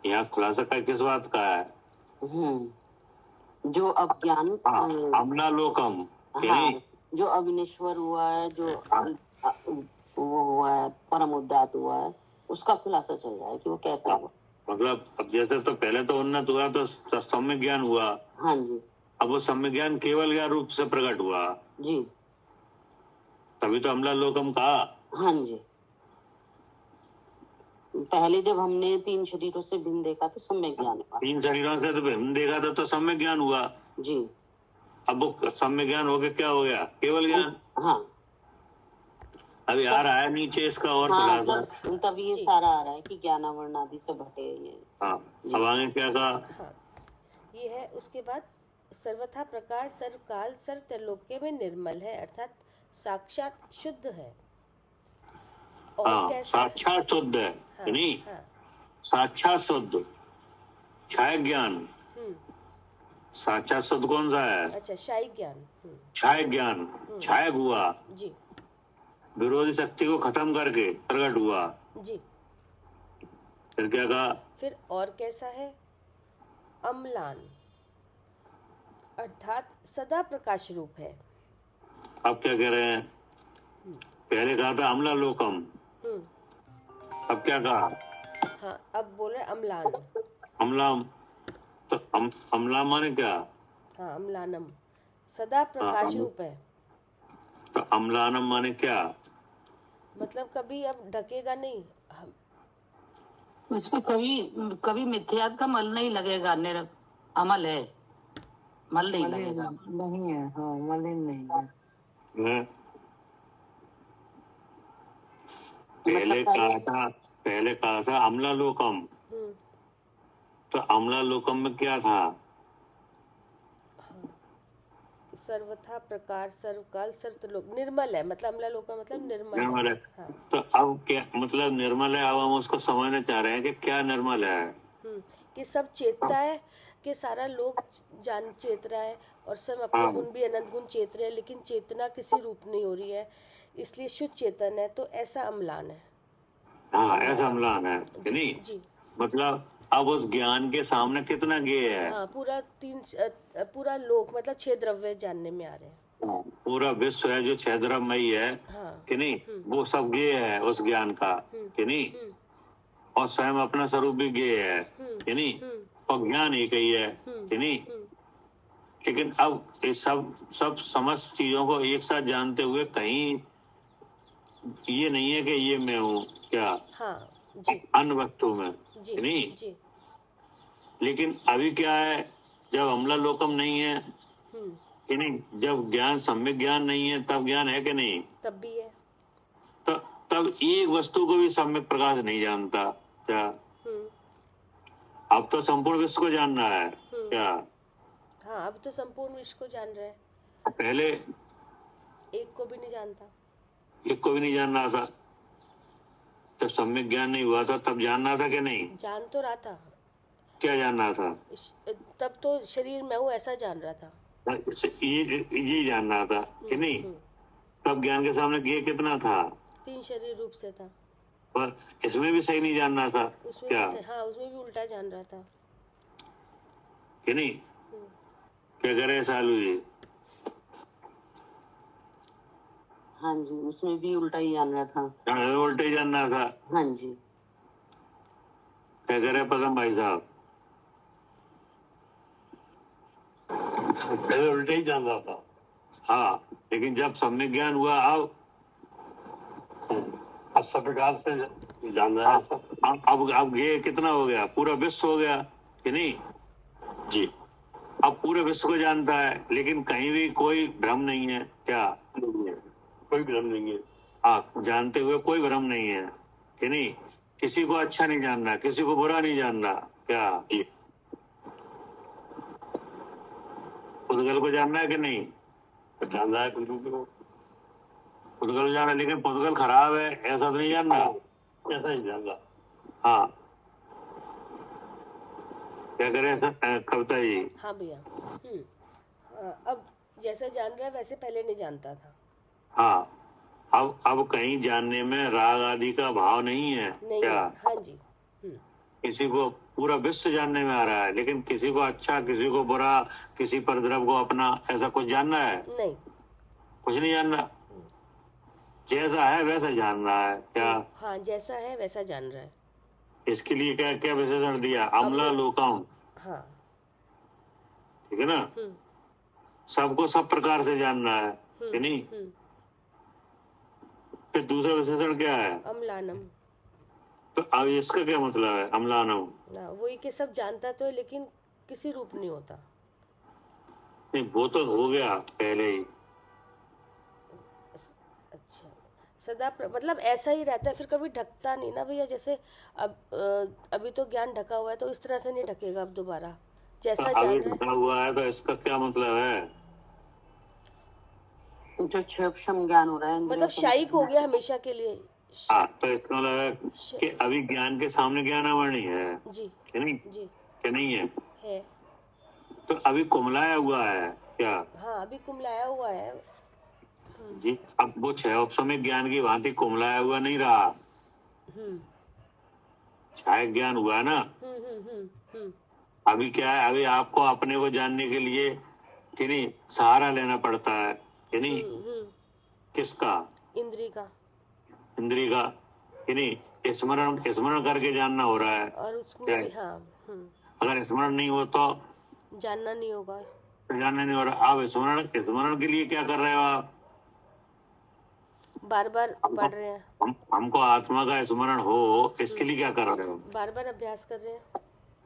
यहाँ खुलासा का किस बात का है? जो अब ज्ञान अमला लोकम, कि हाँ, नहीं? जो अविनेश्वर हुआ है, जो वो हुआ है, परम उद्धात हुआ है, उसका खुलासा चल रहा है कि वो कैसा हुआ। मतलब अब जैसे तो पहले तो उन्नत हुआ तो सम्यक ज्ञान हुआ, हाँ जी। अब वो सम्यक ज्ञान केवल ज्ञान रूप से प्रकट हुआ जी, तभी तो अमला लोकम कहा। हाँ जी। पहले जब हमने तीन शरीरों से भिन्न देखा तो सम्यक ज्ञान हुआ। तीन शरीरों से तो भिन्न देखा था तो सम्यक ज्ञान हुआ। जी। अब वो सम्यक ज्ञान हो गया, क्या हो गया, केवल ज्ञान। हाँ, अभी आ रहा है नीचे इसका और हाँ, खुलासा। तब ये सारा आ रहा है कि ज्ञानावरण आदि सब हटे ये। हाँ, अब आगे क्या कहा? हाँ ये है। उसके बाद सर्वथा प्रकार सर्वकाल सर्व त्रैलोक्य में निर्मल है, अर्थात साक्षात शुद्ध है। और हाँ, कैसा है? साक्षात शुद्ध है, हाँ, नहीं? हाँ, साक्षात शुद्ध, छाया ज्ञान। साक्षात शुद्ध कौन सा है? अच्छा शाही ज्ञान। छाया ज्ञान, छाया हुआ, जी विरोधी शक्ति को खत्म करके प्रकट हुआ। जी। फिर क्या कहा? फिर और कैसा है? अम्लान, अर्थात सदा प्रकाश रूप है। अब क्या कह रहे हैं? पहले कहा था अमला लोकम, अब क्या कहा? हाँ अब बोल रहे अम्लान। अमलाम, तो अमला माने क्या? हाँ अम्लानम, सदा प्रकाश रूप है। तो अमलानम माने क्या? मतलब कभी अब ढकेगा नहीं। हम उसको कभी कभी मिथ्यात का मल नहीं लगेगा, अमल है, मल नहीं लगेगा। नहीं है, हाँ मलिन नहीं है। है? पहले कहा था अमला लोकम, तो अमला लोकम में क्या था? सर्वथा प्रकार सर्वकाल सर्वलोक निर्मल है, मतलब अम्ला लोक का मतलब निर्मल है। हाँ। तो अब क्या मतलब निर्मल है? अब हम उसको समझना चाह रहे हैं कि क्या निर्मल है। कि सब चेतता है, कि सारा लोग जान चेत रहा है और सब अपने गुण भी अनंत गुण चेत रहे हैं, लेकिन चेतना किसी रूप नहीं हो रही है, इसलिए शुद्ध चेतन है, तो ऐसा अम्लान है। हाँ ऐसा अम्लान है, कि नहीं? जी। मतलब अब उस ज्ञान के सामने कितना गेय है? हाँ पूरा लोक मतलब 6 द्रव्य जानने में आ रहे हैं। पूरा विश्व है जो 6 द्रव्यमयी है, हाँ। कि नहीं? वो सब गेय है उस ज्ञान का, कि नहीं? और स्वयं अपना स्वरूप भी गेय है, कि नहीं? और ज्ञान एक ही है, कि नहीं? लेकिन अब ये सब समस्त चीजों को एक साथ जानते हुए कहीं ये नहीं है कि ये मैं हूँ क्या? हाँ जी अन्य वस्तु में, जी कि नहीं? जी। लेकिन अभी क्या है, जब अमला लोकम नहीं है, कि नहीं, जब ज्ञान सम्यक ज्ञान नहीं है, तब ज्ञान है कि नहीं? तब भी है। तो तब एक वस्तु को भी सम्यक प्रकाश नहीं जानता क्या? अब तो संपूर्ण विश्व को जानना है क्या? हाँ अब तो संपूर्ण विश्व को जान रहे हैं, पहले एक को भी नहीं जानता। एक को भी नहीं जानना था। जब सम्यक ज्ञान नहीं हुआ था तब जानना था कि नहीं? जान तो रहा था। क्या जानना था? तब तो शरीर मैं हूँ ऐसा जान रहा था। ये जानना था, कि नहीं? तब ज्ञान के सामने ये कितना था? 3 शरीर रूप से था। पर इसमें भी सही नहीं जानना था उसमें क्या, भी हाँ उसमें भी उल्टा जान रहा था। कि नहीं? क्या करे सालू जी? हाँ जी, उसमें भी उल्टा ही जान रहा था। उल्टे जानना था। हाँ जी। क्या करे पदम भाई साहब? पहले उल्टे ही जान रहा था। हाँ, लेकिन जब सम्यक ज्ञान हुआ अब सब प्रकार से जान रहा है सब। अब ये कितना हो गया, पूरा विश्व हो गया कि नहीं जी। अब पूरे विश्व को जानता है, लेकिन कहीं भी कोई भ्रम नहीं है क्या? कोई भ्रम नहीं है। हाँ, जानते हुए कोई भ्रम नहीं है कि नहीं? किसी को अच्छा नहीं जानना, किसी को बुरा नहीं जानना क्या? पुद्गल को जानना है कि नहीं? जान रहा है पुद्गल को। पुद्गल जाना, लेकिन पुद्गल खराब है ऐसा तो नहीं जानना। ऐसा ही जान रहा। हाँ, क्या करें कविता जी? हाँ भैया। अब जैसा जान रहा है वैसे पहले नहीं जानता था। हाँ, अब कहीं जानने में राग आदि का भाव नहीं है नहीं क्या? है, हाँ जी। किसी को पूरा विश्व जानने में आ रहा है, लेकिन किसी को अच्छा, किसी को बुरा, किसी परद्रव को अपना, ऐसा कुछ जानना है? नहीं, कुछ नहीं जानना, जैसा है वैसा जान रहा है क्या? हाँ जैसा है वैसा जान रहा है। इसके लिए क्या क्या विशेषण दिया? अमला लोकाम, हाँ। ठीक है ना? सबको सब प्रकार से जानना है कि नहीं? फिर दूसरा विशेषण क्या है? अम्लानम। तो अब इसका क्या मतलब है अम्लानम? ना वही कि सब जानता तो है लेकिन किसी रूप नहीं होता। नहीं, वो तो हो गया पहले ही। अच्छा, सदा मतलब ऐसा ही रहता है, फिर कभी ढकता नहीं ना भैया। जैसे अब अभी तो ज्ञान ढका हुआ है तो इस तरह से नहीं ढकेगा अब दोबारा, जैसा तो अभी जान रहा ढका हुआ है तो इसका क्या मतलब है? जो क्षम ज्ञान हो रहा है, मतलब शायिक हो गया हमेशा के लिए। हाँ, तो इसका मतलब है कि अभी ज्ञान के सामने ज्ञानावरणी है जी कि नहीं? जी कि नहीं है? है। तो अभी कुमलाया हुआ है क्या? हाँ अभी कुमलाया हुआ है जी, अब वो छह औपसमिक ज्ञान की भांति कुमलाया हुआ नहीं रहा, छायक ज्ञान हुआ ना। अभी क्या है, अभी आपको अपने को जानने के लिए कि नहीं सहारा लेना पड़ता है कि नहीं? किसका? इंद्री का। इंद्री का कि नहीं? स्मरण स्मरण करके जानना हो रहा है। और उसमें क्या भी है? हाँ अगर स्मरण नहीं हो तो जानना नहीं होगा। जानना नहीं हो रहा। आप स्मरण स्मरण के लिए क्या कर रहे हो? आप बार बार पढ़ रहे हैं, हमको आत्मा का स्मरण हो, इसके लिए क्या कर रहे हो? बार बार अभ्यास कर रहे हैं।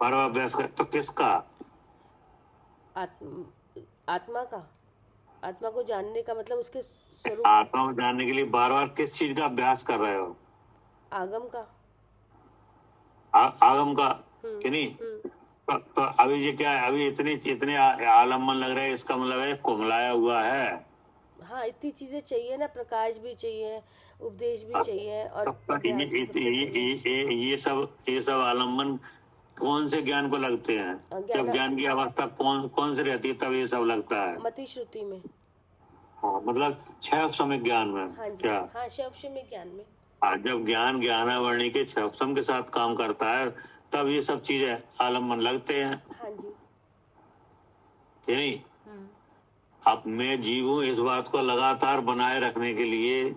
बार बार अभ्यास कर, तो किसका? आत्मा का। आत्मा को जानने का मतलब उसके स्वरूप, आत्मा को जानने के लिए बार बार किस चीज का अभ्यास कर रहे हो? आगम का। आगम का कि नहीं? तो अभी ये क्या है, अभी इतने आलम्बन लग रहे हैं, इसका मतलब है कुमलाया हुआ है। हाँ इतनी चीजें चाहिए ना, प्रकाश भी चाहिए, उपदेश भी चाहिए और अभ्यास भी सबसे चाहिए। ये सब आलम्बन कौन से ज्ञान को लगते हैं? जब ज्ञान की अवस्था कौन से रहती है तब ये सब लगता है। मति श्रुति में। हाँ, मतलब छह औपसमिक ज्ञान में। हाँ जी, क्या? हाँ शब्द ज्ञान में। हाँ, जब ज्ञान ज्ञानावरणी के छह औपसम के साथ काम करता है तब ये सब चीजें आलम्बन लगते हैं। हाँ जी। कि नहीं? अब मैं जीव हूँ इस बात को लगातार बनाए रखने के लिए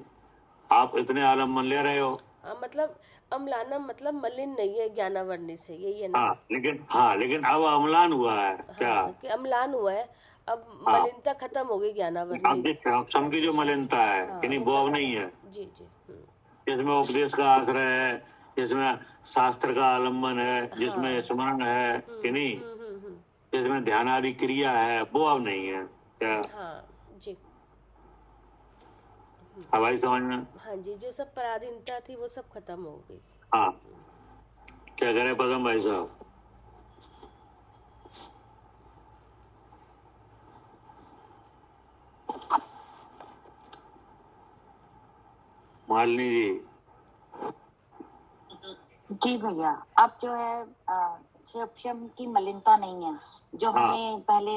आप इतने आलम्बन ले रहे हो। हाँ मतलब अम्लानम मतलब मलिन नहीं है ज्ञानावरणी से, यही है ना? हाँ, लेकिन अब अम्लान हुआ है क्या? हाँ, कि अम्लान हुआ है, अब मलिनता खत्म हो गई ज्ञानावरणी। अब ये छह औपसम की जो मलिनता है कि नहीं, वो अब नहीं है। जी जी। जिसमें उपदेश का आश्रय है, जिसमें शास्त्र का आलम्बन है, जिसमें स्मरण है कि नहीं, जिसमें ध्यान आदि क्रिया है, वो अब नहीं है क्या? हाँ जी। हवाई समझ में? हाँ जी, जो सब पराधीनता थी वो सब खत्म हो गई। हाँ, क्या करें पदम भाई साहब? मालिनी जी। जी भैया, अब जो है क्षम की मलिनता नहीं है, जो हमें पहले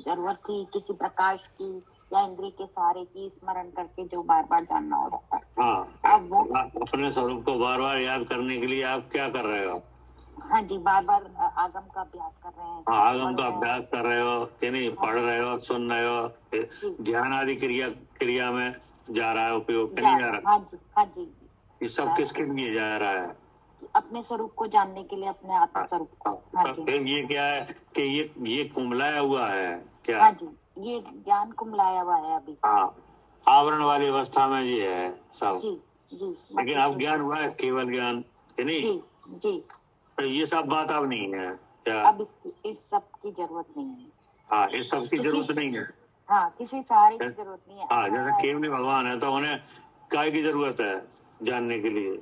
जरूरत थी किसी प्रकाश की या इंद्रिय के सहारे की, स्मरण करके जो बार बार जानना हो रहा था। हाँ, अब वो अपने स्वरूप को बार बार याद करने के लिए आप क्या कर रहे हो? हाँ जी, बार बार आगम का अभ्यास कर रहे हैं। हाँ, आगम का पढ़ रहे हैं। अभ्यास कर रहे हो कि नहीं? पढ़ रहे हो, सुन रहे हो, ध्यान आदि क्रिया में जा रहा है उपयोग कि नहीं जा रहा? हाँ जी, हाँ जी। ये सब किसके लिए जा रहा है? अपने स्वरूप को जानने के लिए, अपने आत्म स्वरूप को। हाँ तो जी, फिर ये क्या है कि ये कुमलाया हुआ है क्या? हाँ जी, ये ज्ञान कुमलाया हुआ है अभी। हाँ, आवरण वाली अवस्था में ये है सब। जी जी। लेकिन अब ज्ञान हुआ है, केवल ज्ञान है नहीं? जी जी। तो ये सब बात अब नहीं है क्या? अब इस सब की जरूरत नहीं है। हाँ, इस सब की जरूरत नहीं है। हाँ, किसी सहारे की जरूरत नहीं है। हाँ, जैसे केवल भगवान है तो उन्हें काय की जरूरत है जानने के लिए?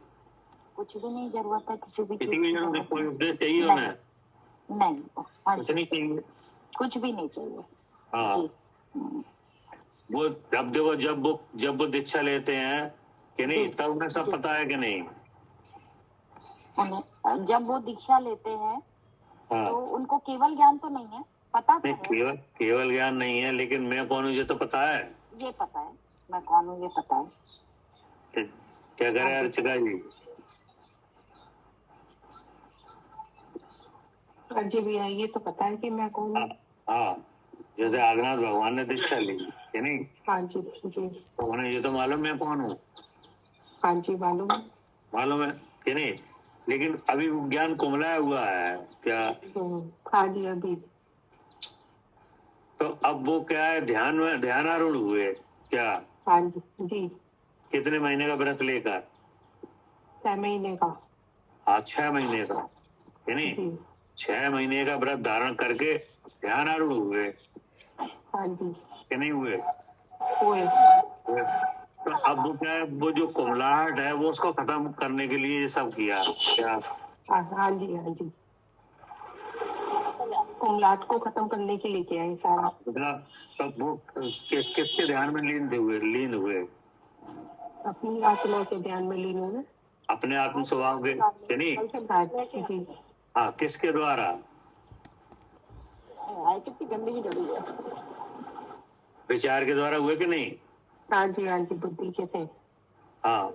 कुछ भी नहीं जरूरत है, किसी भी किसी चीज की की जरूरत नहीं, जरूरत कोई नहीं। उपदेश चाहिए उन्हें? नहीं, हाँ कुछ जी, नहीं चाहिए। कुछ भी नहीं चाहिए। हाँ, जी वो अब देखो, जब वो दीक्षा लेते हैं कि नहीं, तब उन्हें सब पता है कि नहीं? उन्हें जब वो दीक्षा लेते हैं हाँ, तो उनको केवल ज्ञान तो नहीं है, पता तो नहीं, है। केवल ज्ञान नहीं है, लेकिन मैं कौन हूँ ये तो पता है। ये पता है, मैं कौन हूँ ये पता है। क्या करे अर्चिका जी? हाँ जी भैया, ये तो पता है कि मैं कौन हूँ। हाँ, जैसे आगनाथ भगवान ने दीक्षा ली कि नहीं, हाँ जी जी। तो उन्हें ये तो मालूम मैं कौन हूँ, हाँ जी, मालूम है। मालूम है कि नहीं? लेकिन अभी वो ज्ञान कुमलाया हुआ है क्या? हाँ जी, अभी। तो अब वो क्या है, ध्यानारूढ़ हुए क्या? हाँ जी जी। कितने महीने का व्रत लेकर? 6 महीने का। हाँ, 6 महीने का है नहीं? जी 6 महीने का व्रत धारण करके ध्यानारूढ़ हुए हाँ जी, कि नहीं हुए? हुए। तो अब वो क्या है, वो जो कुमलाहट है वो उसको खत्म करने के लिए ये सब किया क्या? हाँ जी हाँ जी, कुमलाट को खत्म करने के लिए किया है सारा। मतलब तब वो किसके ध्यान में लीन हुए? अपनी आत्मा के ध्यान में लीन हुए। अपने आत्म स्वभाव के नहीं? जी। हाँ, किसके द्वारा? कितनी गंदगी जड़ी है। विचार के द्वारा हुए कि नहीं? हाँ जी हाँ जी, बुद्धि के थे। हाँ,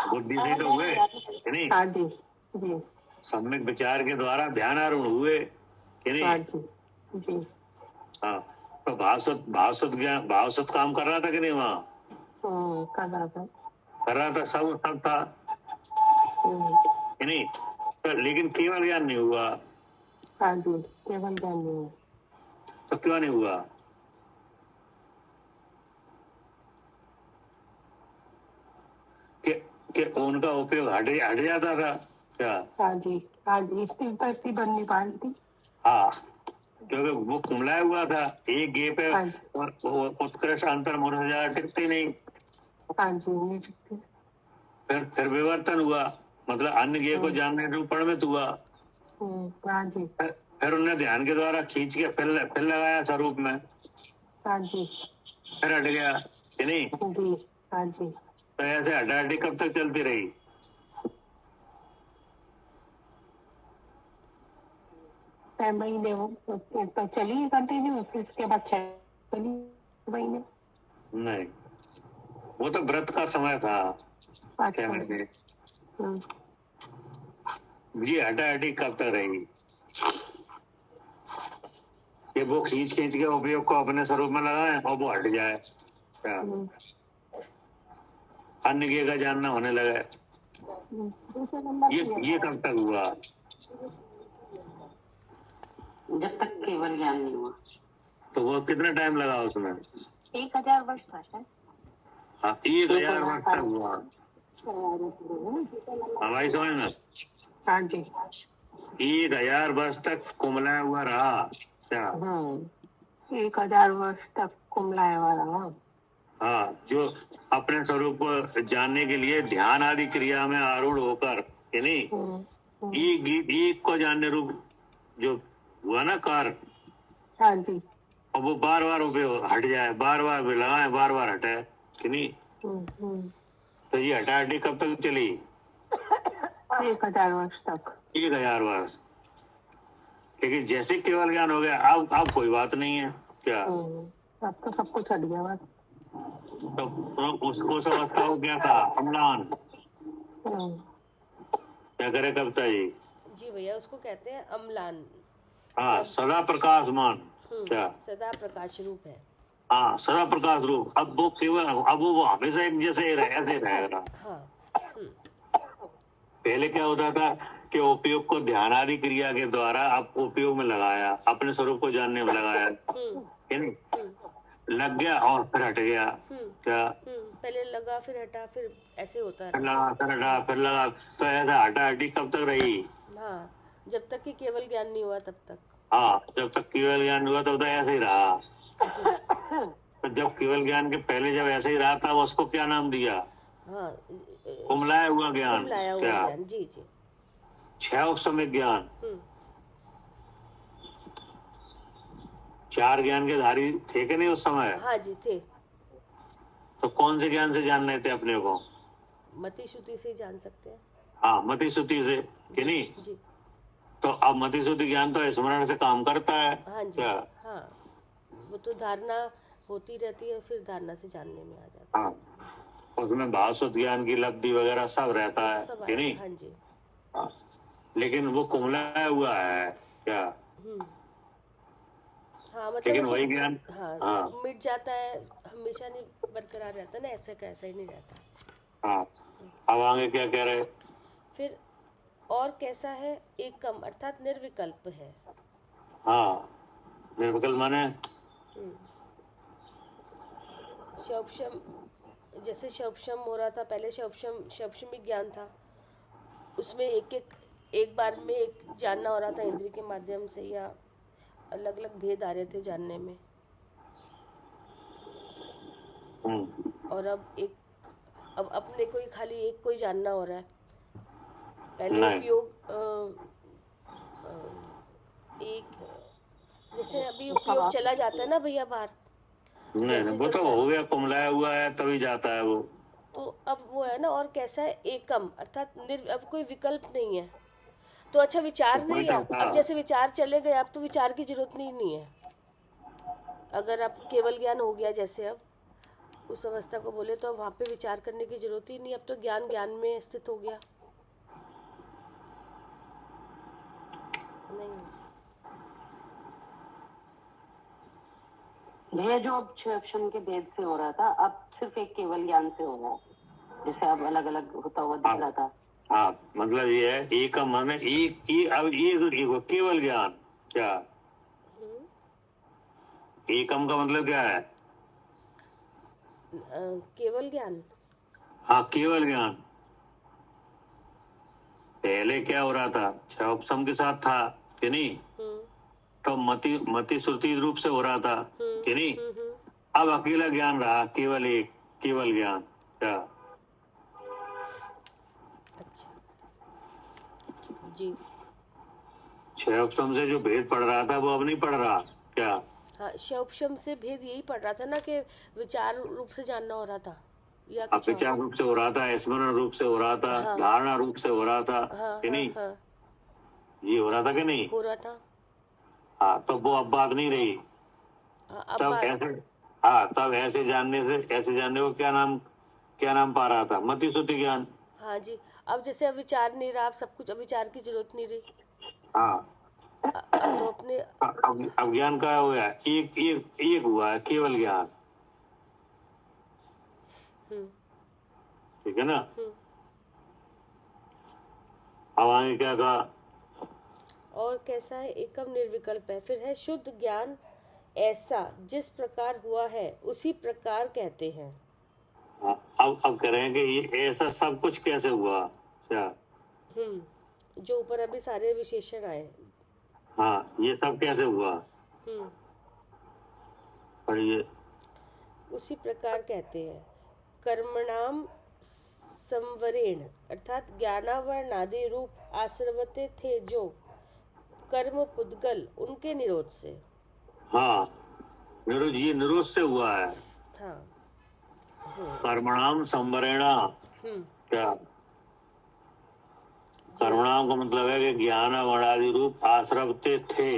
बुद्धि से तो हुए कि नहीं? हाँ जी जी। सम्यक विचार के द्वारा ध्यानारूढ़ हुए कि नहीं? हाँ जी जी। हाँ, तो भावसुत काम कर रहा था कि नहीं वहाँ? कर रहा था। कर रहा था, सब था कि नहीं? तो लेकिन केवल ज्ञान नहीं हुआ। हाँ जी, केवल ज्ञान नहीं हुआ। तो क्यों नहीं हुआ? कि उनका उपयोग हट जाता था क्या? हाँ जी स्थिरता इसकी बन नहीं पा रही थी। हाँ, क्योंकि वो कुमलाया हुआ था एक गे पे, हाँ। और वो उत्कृष्ट अंतर मुरझा टिकते नहीं। हाँ जी, नहीं सकते। फिर विवर्तन हुआ, मतलब अन्य गे को जानने रूपण में हुआ। हाँ जी फिर उन्हें ध्यान के द्वारा खींच के फिर लगाया स्वरूप में, हाँ जी फिर हट गया कि नहीं? जी। हाँ जी, तो ऐसे हटाहटी कब तक चलती रही? महीने वो तो चली कंटिन्यू, फिर उसके बाद 6 महीने। नहीं, वो तो व्रत का समय था। अच्छा। 6 महीने। ये हटाहटी कब तक रही? ये वो खींच के उपयोग को अपने स्वरूप में लगाए और वो हट जाए क्या? अन्य गे का जानना होने लगा। ये कब तक हुआ? जब तक केवल ज्ञान नहीं हुआ। तो वो कितना टाइम लगा उसमें? 1000 वर्ष था शायद। हाँ, 1000 वर्ष तक हुआ। हमारी समझ में? हाँ जी 1000 वर्ष तक कुमलाया हुआ रहा क्या? 1000 वर्ष तक कुमलाया हुआ रहा। हाँ, जो अपने स्वरूप को जानने के लिए ध्यान आदि क्रिया में आरूढ़ होकर कि नहीं, एक को जानने रूप जो हुआ ना कार्य, हाँ जी। और वो बार बार उपयोग हट जाए, बार बार भी लगाए, बार बार हटे कि नहीं? तो ये हटाहटी कब तक चली? 1000 वर्ष तक। 1000 वर्ष। लेकिन जैसे केवल ज्ञान हो गया, अब कोई बात नहीं है क्या? अब तो सब कुछ हट गया बस। तो उसको उस अवस्था को क्या था? अम्लान। क्या करे कविता जी? जी भैया, उसको कहते हैं अम्लान। हाँ, सदा प्रकाशमान। क्या? सदा प्रकाश रूप है। हाँ, सदा प्रकाश रूप। अब वो केवल, अब वो हमेशा एक जैसे ही ऐसे रहेगा। हाँ। पहले क्या होता था कि उपयोग को ध्यान आदि क्रिया के द्वारा आप उपयोग में लगाया, अपने स्वरूप को जानने में लगाया, है नहीं? लग गया और फिर हट गया। क्या? पहले लगा, फिर हटा, फिर ऐसे होता फिर रहा। लगा, फिर हटा, फिर लगा, तो ऐसा हटा हटी कब तक रही? हाँ, जब तक कि केवल ज्ञान नहीं हुआ तब तक। हाँ, जब तक केवल ज्ञान हुआ तब तक ऐसे ही रहा। तो जब केवल ज्ञान के पहले जब ऐसे ही रहा था, उसको क्या नाम दिया? हाँ, कुमलाया हुआ ज्ञान। कुमलाया हुआ क्या? ज्ञान। जी जी। 6 उपसमित ज्ञान। 4 ज्ञान के धारी थे कि नहीं उस समय? हाँ जी, थे। तो कौन से ज्ञान से जान रहे थे अपने को? मति श्रुति से ही जान सकते हैं। हाँ, मति श्रुति से, कि नहीं? जी। तो अब मति श्रुति ज्ञान तो स्मरण से काम करता है। हाँ जी। क्या? हाँ, वो तो धारणा होती रहती है, फिर धारणा से जानने में आ जाता है। हाँ, उसमें भावसुत ज्ञान की लब्धि वगैरह सब रहता है, सब कि नहीं? हाँ जी। हाँ, लेकिन वो कुमलाया हुआ है। क्या? हाँ, मतलब लेकिन वही ज्ञान, हाँ, मिट जाता है, हमेशा नहीं बरकरार रहता ना, ऐसा का ऐसा ही नहीं रहता। हाँ, अब आगे क्या कह रहे? फिर और कैसा है? एकम अर्थात निर्विकल्प है। हाँ, निर्विकल्प माने? शौपशम, जैसे शौपशम हो रहा था पहले, शौपशमी ज्ञान था, उसमें एक बार में एक जानना हो रहा था इंद्रिय के माध्यम से, या अलग अलग भेद आ रहे थे जानने में। और अब अपने को ही खाली एक को ही जानना हो रहा है। पहले उपयोग एक, जैसे अभी उपयोग चला जाता है ना भैया बाहर, नहीं, वो तो हो गया, कुमलाया हुआ है तभी जाता है वो। तो अब वो है ना, और कैसा है? एकम अर्थात अब कोई विकल्प नहीं है। तो अच्छा, विचार नहीं है। अब जैसे विचार चले गए, अब तो विचार की जरूरत नहीं है। अगर आप केवल ज्ञान हो गया, जैसे अब उस अवस्था को बोले, तो वहाँ पे विचार करने की जरूरत ही नहीं। अब तो ज्ञान ज्ञान में स्थित हो गया। नहीं, भैया जो अब 6 ऑप्शन के भेद से हो रहा था, अब सिर्फ एक केवल ज्ञान से हो रहा है, जैसे अब अलग अलग होता हुआ दिख रहा था। हाँ, मतलब ये है, एक का माने अब एक केवल ज्ञान। क्या? एकम का मतलब क्या है? केवल ज्ञान। हाँ, केवल ज्ञान। पहले क्या हो रहा था? 6 उपसम के साथ था, कि नहीं? तो मति श्रुति रूप से हो रहा था, कि नहीं? अब अकेला ज्ञान रहा, केवल एक, केवल ज्ञान। क्या? जी। 6 उपसम से जो भेद पढ़ रहा था वो अब नहीं पढ़ रहा। क्या? हाँ, शौपशम से भेद यही पढ़ रहा था ना, कि विचार रूप से जानना हो रहा था, या अब विचार रूप से हो रहा था, स्मरण रूप से हो रहा था, हाँ। धारणा रूप से हो रहा था, हाँ, कि नहीं? हाँ, ये हो रहा था कि नहीं? हो रहा था। हाँ, तो वो अब बात नहीं रही। हाँ, तब ऐसे, हाँ, तब ऐसे जानने को क्या नाम पा रहा था? मति श्रुति ज्ञान। हाँ जी। अब जैसे अब विचार नहीं रहा, अब सब कुछ, अब विचार की जरूरत नहीं रही। हाँ, तो अपने अब ज्ञान का हो गया, एक हुआ है, केवल ज्ञान। ठीक है ना? अब आगे क्या कहा? और कैसा है? एकम निर्विकल्प है। फिर है शुद्ध ज्ञान, ऐसा जिस प्रकार हुआ है उसी प्रकार कहते हैं। अब कह रहे हैं कि ये ऐसा सब कुछ कैसे हुआ? क्या? जो ऊपर अभी सारे विशेषण आए। हाँ, ये सब कैसे हुआ? पढ़िए। उसी प्रकार कहते हैं। कर्मणाम संवरेण अर्थात ज्ञानावरणादि रूप आश्रवते थे जो कर्म पुद्गल, उनके निरोध से। हाँ, ये निरोध से हुआ है। हाँ। कर्मणाम संवरेणा। क्या? कर्मणाम का मतलब है कि ज्ञान वर्णादि रूप आश्रवते थे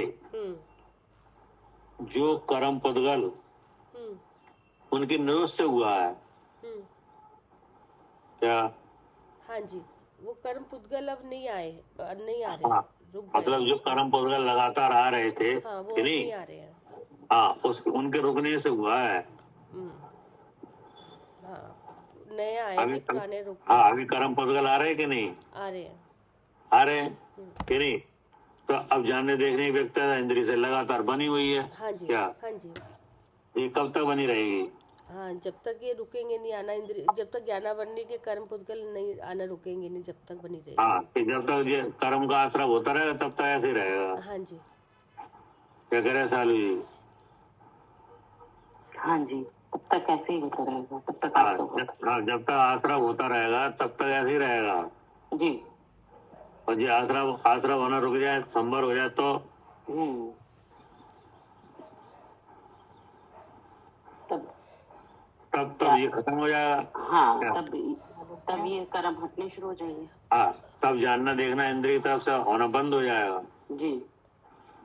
जो कर्म पुद्गल, उनकी निरोध से हुआ है क्या? हाँ जी, वो कर्म पुद्गल अब नहीं आ रहे, हाँ, रुक गए। मतलब जो कर्म पुद्गल लगातार आ रहे थे हाँ, वो कि अब नहीं, नहीं आ रहे हैं। हाँ, उनके रुकने से हुआ है। हाँ, नया आए अभी नहीं, पुराने रुक हाँ, गए। अभी कर्म पुद्गल आ रहे हैं कि नहीं? आ रहे हैं। आ रहे हैं कि नहीं? तो अब जानने देखने की व्यक्तिगत इंद्रिय से लगातार बनी हुई है। हाँ जी, क्या हाँ जी, ये कब तक बनी रहेगी? हाँ, जब तक ये रुकेंगे नहीं आना इंद्रिय, जब तक ज्ञानावरणी के कर्म पुद्गल नहीं आना रुकेंगे नहीं, जब तक बनी रहेगी। हाँ, कि जब तक ये कर्म का आश्रय होता रहेगा तब तक ऐसे ही रहेगा। हाँ जी, क्या कह रहे हैं सालू जी? हाँ जी, तब तक ऐसे ही होता रहेगा, तब तक हाँ, आश्रय होगा। जब तक आश्रय होता रहेगा तब तक ऐसे ही रहेगा। जी। और ये आश्रय होना रुक जाए, संभर हो जाए तो तब ये खत्म हो जाएगा। हाँ, तब ये कर्म हटने शुरू हो जाएंगे। हाँ, तब जानना देखना इंद्रिय की तरफ से होना बंद हो जाएगा। जी।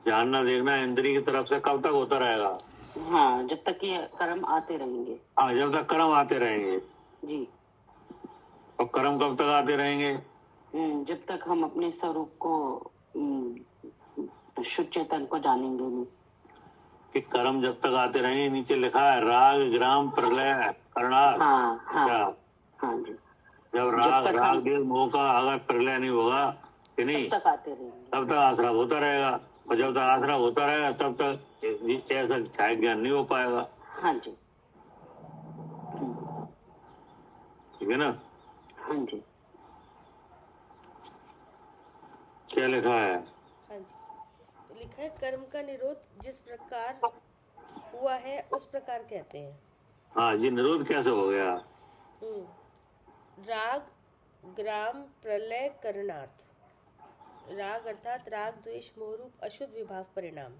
जानना देखना इंद्रिय की तरफ से कब तक होता रहेगा? हाँ, जब तक ये कर्म आते रहेंगे। हाँ, जब तक कर्म आते रहेंगे। जी। और कर्म कब तक आते रहेंगे? जब तक हम अपने स्वरूप को शुद्ध चेतन को जानेंगे नहीं। कि कर्म जब तक आते रहेंगे, नीचे लिखा है राग ग्राम प्रलय करणार। हाँ, हाँ, क्या? हाँ जी। जब राग देव मोह का अगर प्रलय नहीं होगा कि नहीं, तब तक आते रहेंगे, तब तक आश्रय होता रहेगा। और जब तक आश्रय होता रहेगा तब तक ऐसा छाया ज्ञान नहीं हो पाएगा। हाँ जी। ठीक है ना? हाँ जी। क्या लिखा है? हाँ जी, तो लिखा है कर्म का निरोध जिस प्रकार हुआ है उस प्रकार कहते हैं। हाँ जी, निरोध कैसे हो गया? राग ग्राम प्रलय करणार्थ। राग अर्थात राग द्वेष मोहरूप अशुद्ध विभाव परिणाम,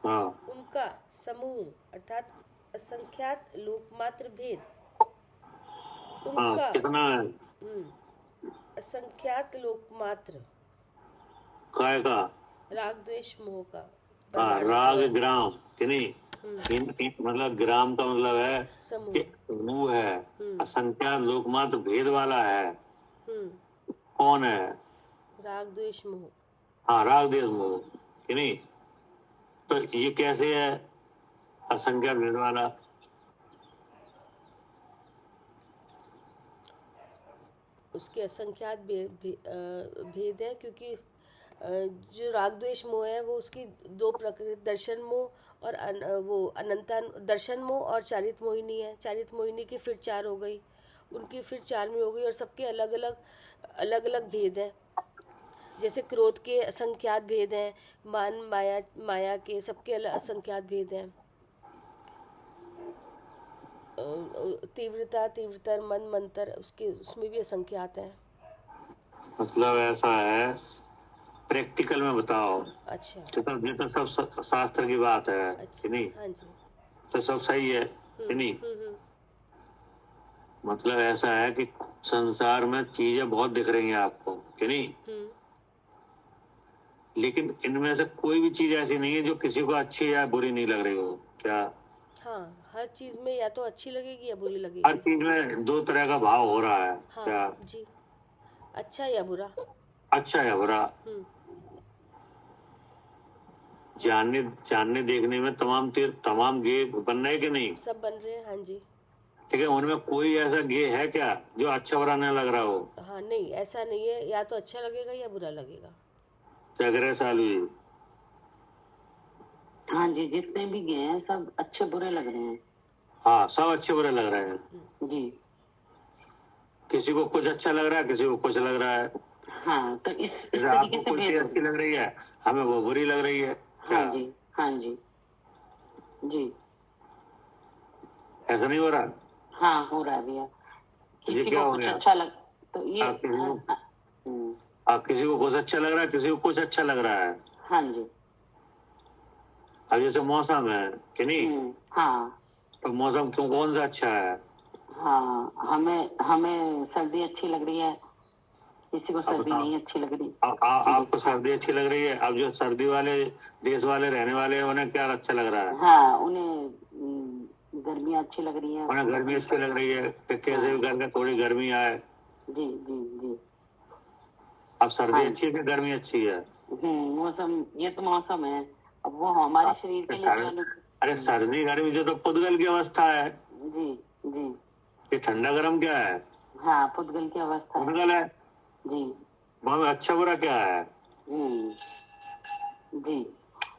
हाँ, उनका समूह अर्थात असंख्यात लोकमात्र भेद, हाँ, उनका कितना है? असंख्यात लोकमात्र काय का? राग द्वेष मोह का। हाँ, राग ग्राम कि नहीं, मतलब ग्राम का मतलब है समूह। कि वो है असंख्यात लोकमात्र भेद वाला है। कौन है? राग द्वेष मोह। हाँ, राग देश मोह कि नहीं। तो ये कैसे है असंख्यात भेद वाला? उसके असंख्यात भेद है, क्योंकि जो राग द्वेष मोह है वो उसकी दो प्रकृति, दर्शन मोह और वो अनंता दर्शन मोह और चारित मोहिनी है। चारित मोहिनी की फिर 4 हो गई, उनकी फिर 4 में हो गई, और सबके अलग अलग भेद हैं। जैसे क्रोध के असंख्यात भेद हैं, मान माया के सबके अलग असंख्यात भेद हैं। तीव्रतर मन मंतर उसमें भी असंख्यात है। मतलब ऐसा है, प्रैक्टिकल में बताओ। अच्छा, ये तो सब शास्त्र की बात है अच्छा, कि नहीं, हाँ जी, तो सब सही है कि नहीं। मतलब ऐसा है कि संसार में चीजें बहुत दिख रही हैं आपको कि नहीं, लेकिन इनमें से कोई भी चीज ऐसी नहीं है जो किसी को अच्छी या बुरी नहीं लग रही हो। क्या? हाँ, हर चीज में या तो अच्छी लगेगी या बुरी हर लगेगी। चीज में 2 तरह का भाव हो रहा है। हाँ क्या? जी, अच्छा या बुरा। अच्छा या बुरा। जानने देखने में तमाम गे बन रहे कि नहीं? सब बन रहे हैं, हाँ जी। ठीक है, उनमें कोई ऐसा गे है क्या जो अच्छा बुरा नहीं लग रहा हो? हाँ, नहीं, ऐसा नहीं है, या तो अच्छा लगेगा या बुरा लगेगा। क्या करे सालू जी? हाँ जी, जितने भी गए हैं सब अच्छे बुरे लग रहे हैं। हाँ, सब अच्छे बुरे लग रहे हैं जी। किसी को कुछ अच्छा लग रहा है, किसी को कुछ लग रहा है। हाँ, तो इस जैसे तरीके आपको से कोई चीज अच्छी लग रही है, हमें वो बुरी लग रही है। हाँ जी, हाँ जी, जी, ऐसा नहीं हो रहा? हाँ, हो रहा है भैया। ये किसी क्या को हो कुछ गया? अच्छा लग तो ये किसी को कुछ अच्छा लग रहा है, किसी को कुछ अच्छा लग रहा है। हाँ जी। अब जैसे मौसम है कि नहीं, हाँ, तो मौसम क्यों कौन सा अच्छा है? हाँ, हमें सर्दी अच्छी लग रही है, किसी को सर्दी नहीं अच्छी लग रही। आपको सर्दी अच्छी लग रही है। अब जो सर्दी वाले देश वाले रहने वाले हैं, उन्हें क्या अच्छा लग रहा है? हाँ, उन्हें गर्मी गर्मियाँ अच्छी लग रही हैं। उन्हें गर्मी अच्छी लग रही है कि कैसे भी करके थोड़ी गर्मी आए। जी जी जी। अब सर्दी अच्छी है कि गर्मी अच्छी है? मौसम, ये तो मौसम है, अब वो हमारे शरीर के लिए जो अरे सर्दी गर्मी जो तो पुद्गल की अवस्था है। जी जी। ये ठंडा गर्म क्या है? हाँ, पुद्गल की अवस्था है। पुद्गल है जी वहाँ में अच्छा बुरा क्या है? जी।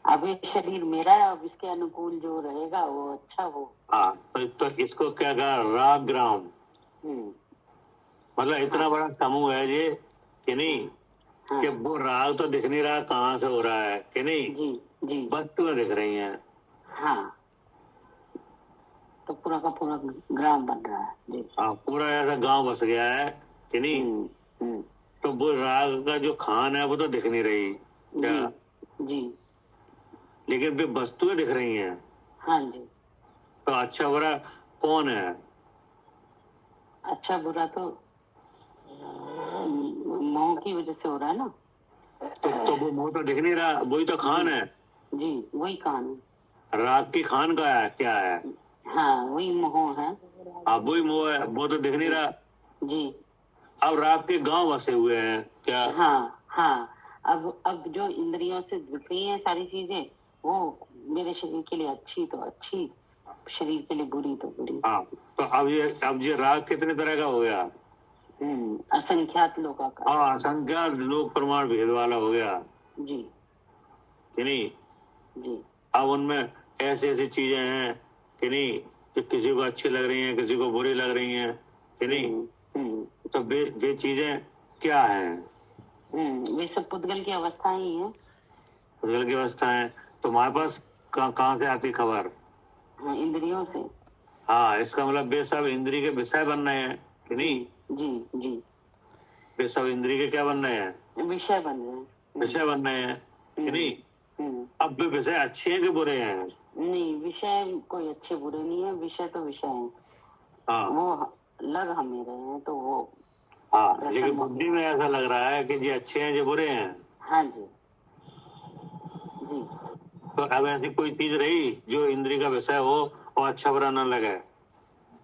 अब ये शरीर मेरा है, अब इसके अनुकूल जो रहेगा वो अच्छा हो। हाँ, तो इसको क्या कहा? राग ग्राम। मतलब इतना बड़ा समूह है ये कि नहीं, कि वो राग तो दिख नहीं रहा कहाँ से हो रहा है कि नहीं, जी जी। वस्तुएं दिख रही हैं। हाँ, तो पूरा का पूरा ग्राम बन रहा है जी। हाँ, पूरा ऐसा गांव बस गया है कि नहीं। तो वो राग का जो खान है वो तो दिख नहीं रही क्या? जी। लेकिन वे वस्तुएं दिख रही हैं। हाँ जी। तो अच्छा बुरा कौन है? अच्छा बुरा तो मोह की वजह से हो रहा है ना। तो वो मोह तो दिख नहीं रहा, वही तो खान है। जी, वही खान है। राग की खान का है क्या है? हाँ, वही मोह है। अब वही मोह है, वो तो दिख नहीं रहा। जी। अब राग के गांव बसे हुए हैं क्या? हाँ हाँ। अब जो इंद्रियों से दिख रही हैं सारी चीजें, वो मेरे शरीर के लिए अच्छी तो अच्छी, शरीर के लिए बुरी तो बुरी। हाँ, तो अब ये राग कितने तरह का हो गया? असंख्यात लोगों का। हाँ, असंख्यात लोक प्रमाण भेद वाला हो गया जी कि नहीं। जी। अब उनमें ऐसी ऐसी चीजें हैं कि नहीं, कि किसी को अच्छी लग रही हैं, किसी को बुरी लग रही हैं कि नहीं। तो वे चीजें क्या हैं? वे सब पुद्गल की अवस्थाएं ही हैं। पुद्गल की अवस्था है। तो हमारे पास कहाँ से आती खबर? हाँ, इंद्रियों से। हाँ, इसका मतलब वे सब इंद्री के विषय बन रहे हैं कि नहीं। जी जी। वे सब इंद्री के क्या बन रहे हैं? विषय बन रहे हैं। विषय बन रहे हैं कि नहीं। अब वे विषय अच्छे हैं कि बुरे हैं? नहीं, विषय कोई अच्छे बुरे नहीं है, विषय तो विषय है। हाँ, वो लग हमें रहे हैं तो वो। हाँ, लेकिन बुद्धि में ऐसा लग रहा है कि ये अच्छे हैं ये बुरे हैं। हाँ जी जी। तो अब ऐसी कोई चीज रही जो इंद्री का विषय हो और अच्छा बुरा न लगे?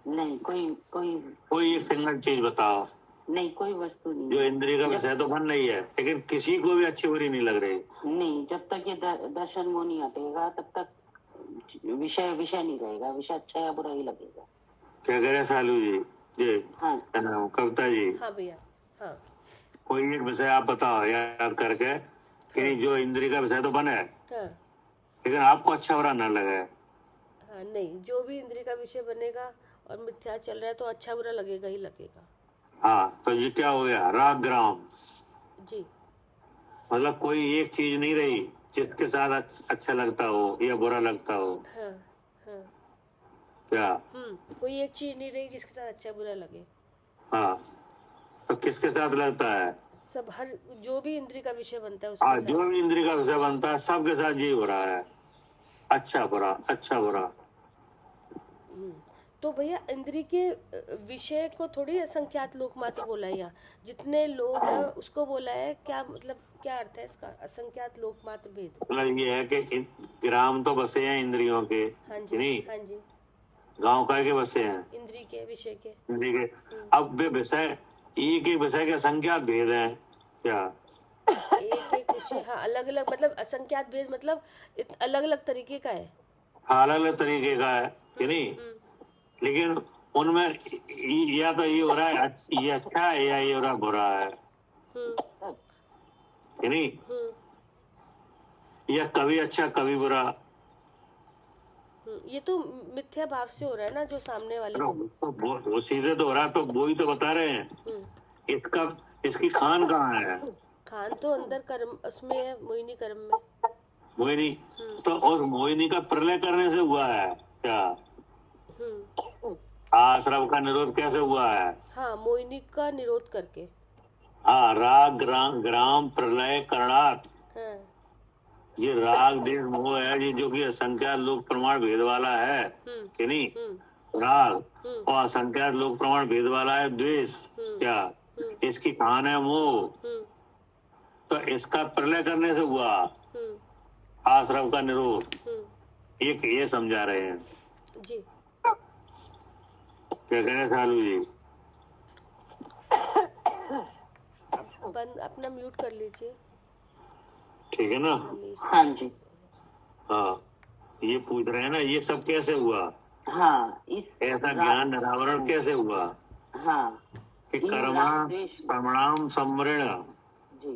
नहीं, कोई एक सिंगल चीज बताओ नहीं, कोई वस्तु नहीं जो इंद्री का विषय तो बन रही है लेकिन किसी को भी अच्छी बुरी नहीं लग रही। नहीं, जब तक ये दर्शन मोह नहीं हटेगा तब तक विषय नहीं रहेगा, विषय अच्छा या बुरा ही लगेगा। क्या कह रहे सालू जी? जी हाँ कविता जी। हाँ भैया। हाँ, कोई एक विषय आप बताओ याद करके कि नहीं जो इंद्री का विषय तो बने हाँ, लेकिन आपको अच्छा बुरा न लगे। हाँ, नहीं, जो भी इंद्रिय का विषय बनेगा और मिथ्या चल रहा है तो अच्छा बुरा लगेगा ही लगेगा। हाँ, तो ये क्या हो गया? राग ग्राम। जी। मतलब कोई एक चीज नहीं रही जिसके साथ अच्छा लगता हो या बुरा लगता हो हाँ हाँ। क्या? कोई एक चीज नहीं रही जिसके साथ अच्छा बुरा लगे। हाँ, तो किसके साथ लगता है? सब, हर जो भी इंद्रिय का विषय बनता है हाँ, उसके जो साथ। भी इंद्री का विषय बनता है सबके साथ ये हो रहा है, अच्छा बुरा अच्छा बुरा। तो भैया इंद्रिय के विषय को थोड़ी असंख्यात लोक मात्र बोला है यहाँ, जितने लोग हैं उसको बोला है। क्या मतलब, क्या अर्थ है इसका, असंख्यात लोक मात्र भेद? मतलब ये है कि ग्राम तो बसे हैं इंद्रियों के। हाँ जी। नहीं, हाँ जी। गांव का के बसे हैं इंद्रिय के विषय के। इंद्री के। अब वे विषय एक एक विषय के असंख्यात भेद हैं क्या? एक एक विषय, हाँ, अलग अलग, मतलब असंख्यात भेद मतलब अलग अलग तरीके का है। हाँ, अलग अलग तरीके का है कि नहीं। लेकिन उनमें या तो ये हो रहा है ये अच्छा है या ये हो रहा है बुरा है कि नहीं, या कभी अच्छा कभी बुरा। ये तो मिथ्या भाव से हो रहा है ना, जो सामने वाले को। तो वो सीधे तो हो रहा है, तो वो ही तो बता रहे हैं। इसकी खान कहाँ है? खान तो अंदर कर्म उसमें है, मोहिनी कर्म में। मोहिनी तो, और मोहिनी का प्रलय करने से हुआ है क्या? आश्रम का निरोध कैसे हुआ है? हाँ, मोहिनी का निरोध करके। हाँ, राग ग्राम प्रलय करणात। हाँ। ये राग देश मोह है ये, जो कि असंख्यात लोक प्रमाण भेद वाला है कि नहीं। राग और असंख्यात लोक प्रमाण भेद वाला है द्वेष क्या? इसकी खान है मोह। तो इसका प्रलय करने से हुआ आश्रम का निरोध, ये समझा रहे हैं। जी। क्या कह रहे हैं सालू जी? बंद अपना म्यूट कर लीजिए ठीक है ना? रमेश हाँ जी। हाँ, ये पूछ रहे हैं ना, ये सब कैसे हुआ, हाँ इस ऐसा ज्ञान निरावरण कैसे हुआ हाँ कि इन कर्मा राग द्वेष प्रमाणाम सम्मरण जी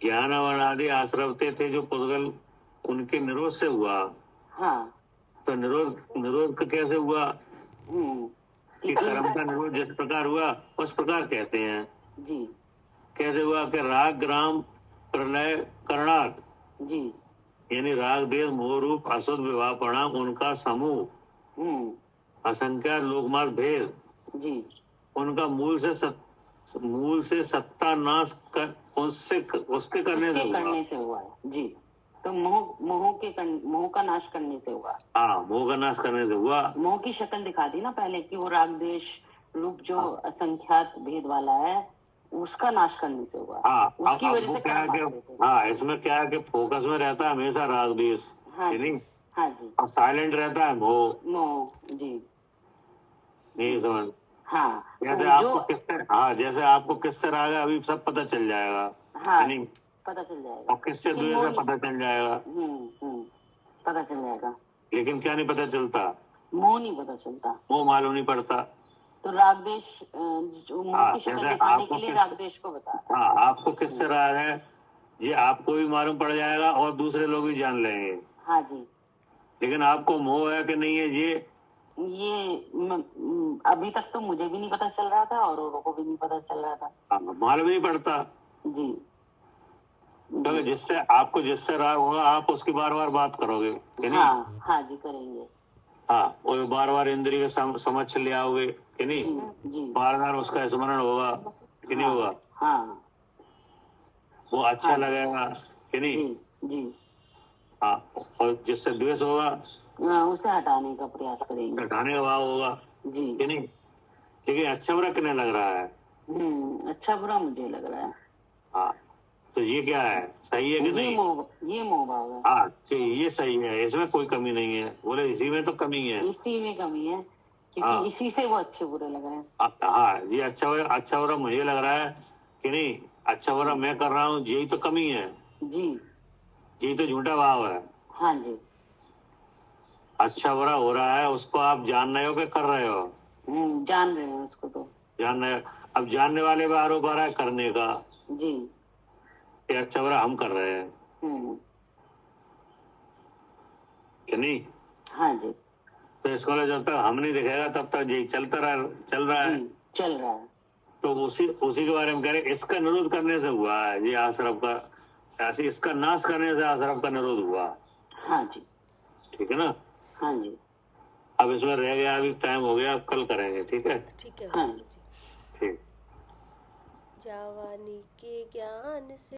ज्ञान अनादि आश्रवते थे जो पुद्गल, उनके निरोध से हुआ। हाँ तो निरोध का कैसे हुआ कि कर्म का निरोध जिस प्रकार हुआ उस प्रकार कहते हैं। जी कैसे हुआ कि राग ग्राम प्रलय करणार्थ, जी यानी राग देश मोह रूप असुद विवाह परिणाम उनका समूह असंख्या लोकमाल भेद, जी उनका मूल से सत्तानाश कर, उसके करने से हुआ है जी। तो मोह का नाश करने से हुआ। हाँ, मोह का नाश करने से हुआ। मोह की शक्ल दिखा दी ना पहले कि वो राग द्वेष रूप जो असंख्यात भेद वाला है उसका नाश करने से हुआ। हाँ, उसकी वजह से क्या है कि हाँ, इसमें क्या है कि फोकस में रहता है हमेशा राग द्वेष, हाँ नहीं? हाँ जी। और साइलेंट रहता है मोह जी। नहीं समझ? हाँ जैसे आपको किससे, हाँ, जैसे आपको किससे राग है अभी सब पता चल जाएगा। हाँ नहीं, पता चल जाएगा। और किससे द्वेष है पता चल जाएगा। पता चल जाएगा। लेकिन क्या नहीं पता चलता? मोह नहीं पता चलता, मोह मालूम नहीं पड़ता। तो राग द्वेष जो मोह की शक्ल दिखाने के लिए राग द्वेष को बता रहा है। हाँ, आपको किससे राग है ये आपको भी मालूम पड़ जाएगा और दूसरे लोग भी जान लेंगे। हाँ जी। लेकिन आपको मोह है कि नहीं है ये अभी तक तो मुझे भी नहीं पता चल रहा था और औरों को भी नहीं पता चल रहा था। मालूम नहीं पड़ता जी। तो जिससे राग होगा आप उसकी बार बार बात करोगे कि नहीं? हाँ जी करेंगे। हाँ, और बार बार इंद्रिय के समक्ष ले आओगे कि नहीं? जी बार बार उसका स्मरण होगा कि नहीं होगा? हाँ वो अच्छा लगेगा कि नहीं? जी। हाँ, और जिससे द्वेष होगा उसे हटाने का प्रयास करेंगे, हटाने का भाव होगा जी कि नहीं? लेकिन अच्छा बुरा किन्हें लग रहा है? अच्छा बुरा मुझे लग रहा है। हाँ, तो ये क्या है, सही है कि नहीं? ये मोह भाव है। हाँ, कि ये सही है, इसमें कोई कमी नहीं है। बोले इसी में तो कमी है। इसी में कमी है क्योंकि इसी से वो अच्छे बुरे लग रहे हैं। हाँ, ये अच्छा बुरा मुझे लग रहा है कि नहीं? अच्छा बुरा मैं कर रहा हूँ, यही तो कमी है जी। यही तो झूठा भाव है। हाँ जी। अच्छा बुरा हो रहा है उसको आप जान रहे हो कि कर रहे हो? जान रहे हैं उसको तो जान रहे हो। अब जानने वाले पे आरोप आ रहा है करने का जी कि अच्छा बुरा हम कर रहे हैं कि नहीं? हाँ जी। तो इसको जब तक हम नहीं दिखेगा तब तक यही चल रहा है। तो उसी के बारे में कह रहे इसका निरोध करने से हुआ है ये आश्रम का, ऐसे इसका नाश करने से आश्रम का निरोध हुआ। हाँ जी। ठीक है ना? हाँ जी। अब इसमें रह गया, अभी टाइम हो गया, अब कल करेंगे। ठीक है? ठीक है। हाँ। जी। ठीक। जवानी के ज्ञान से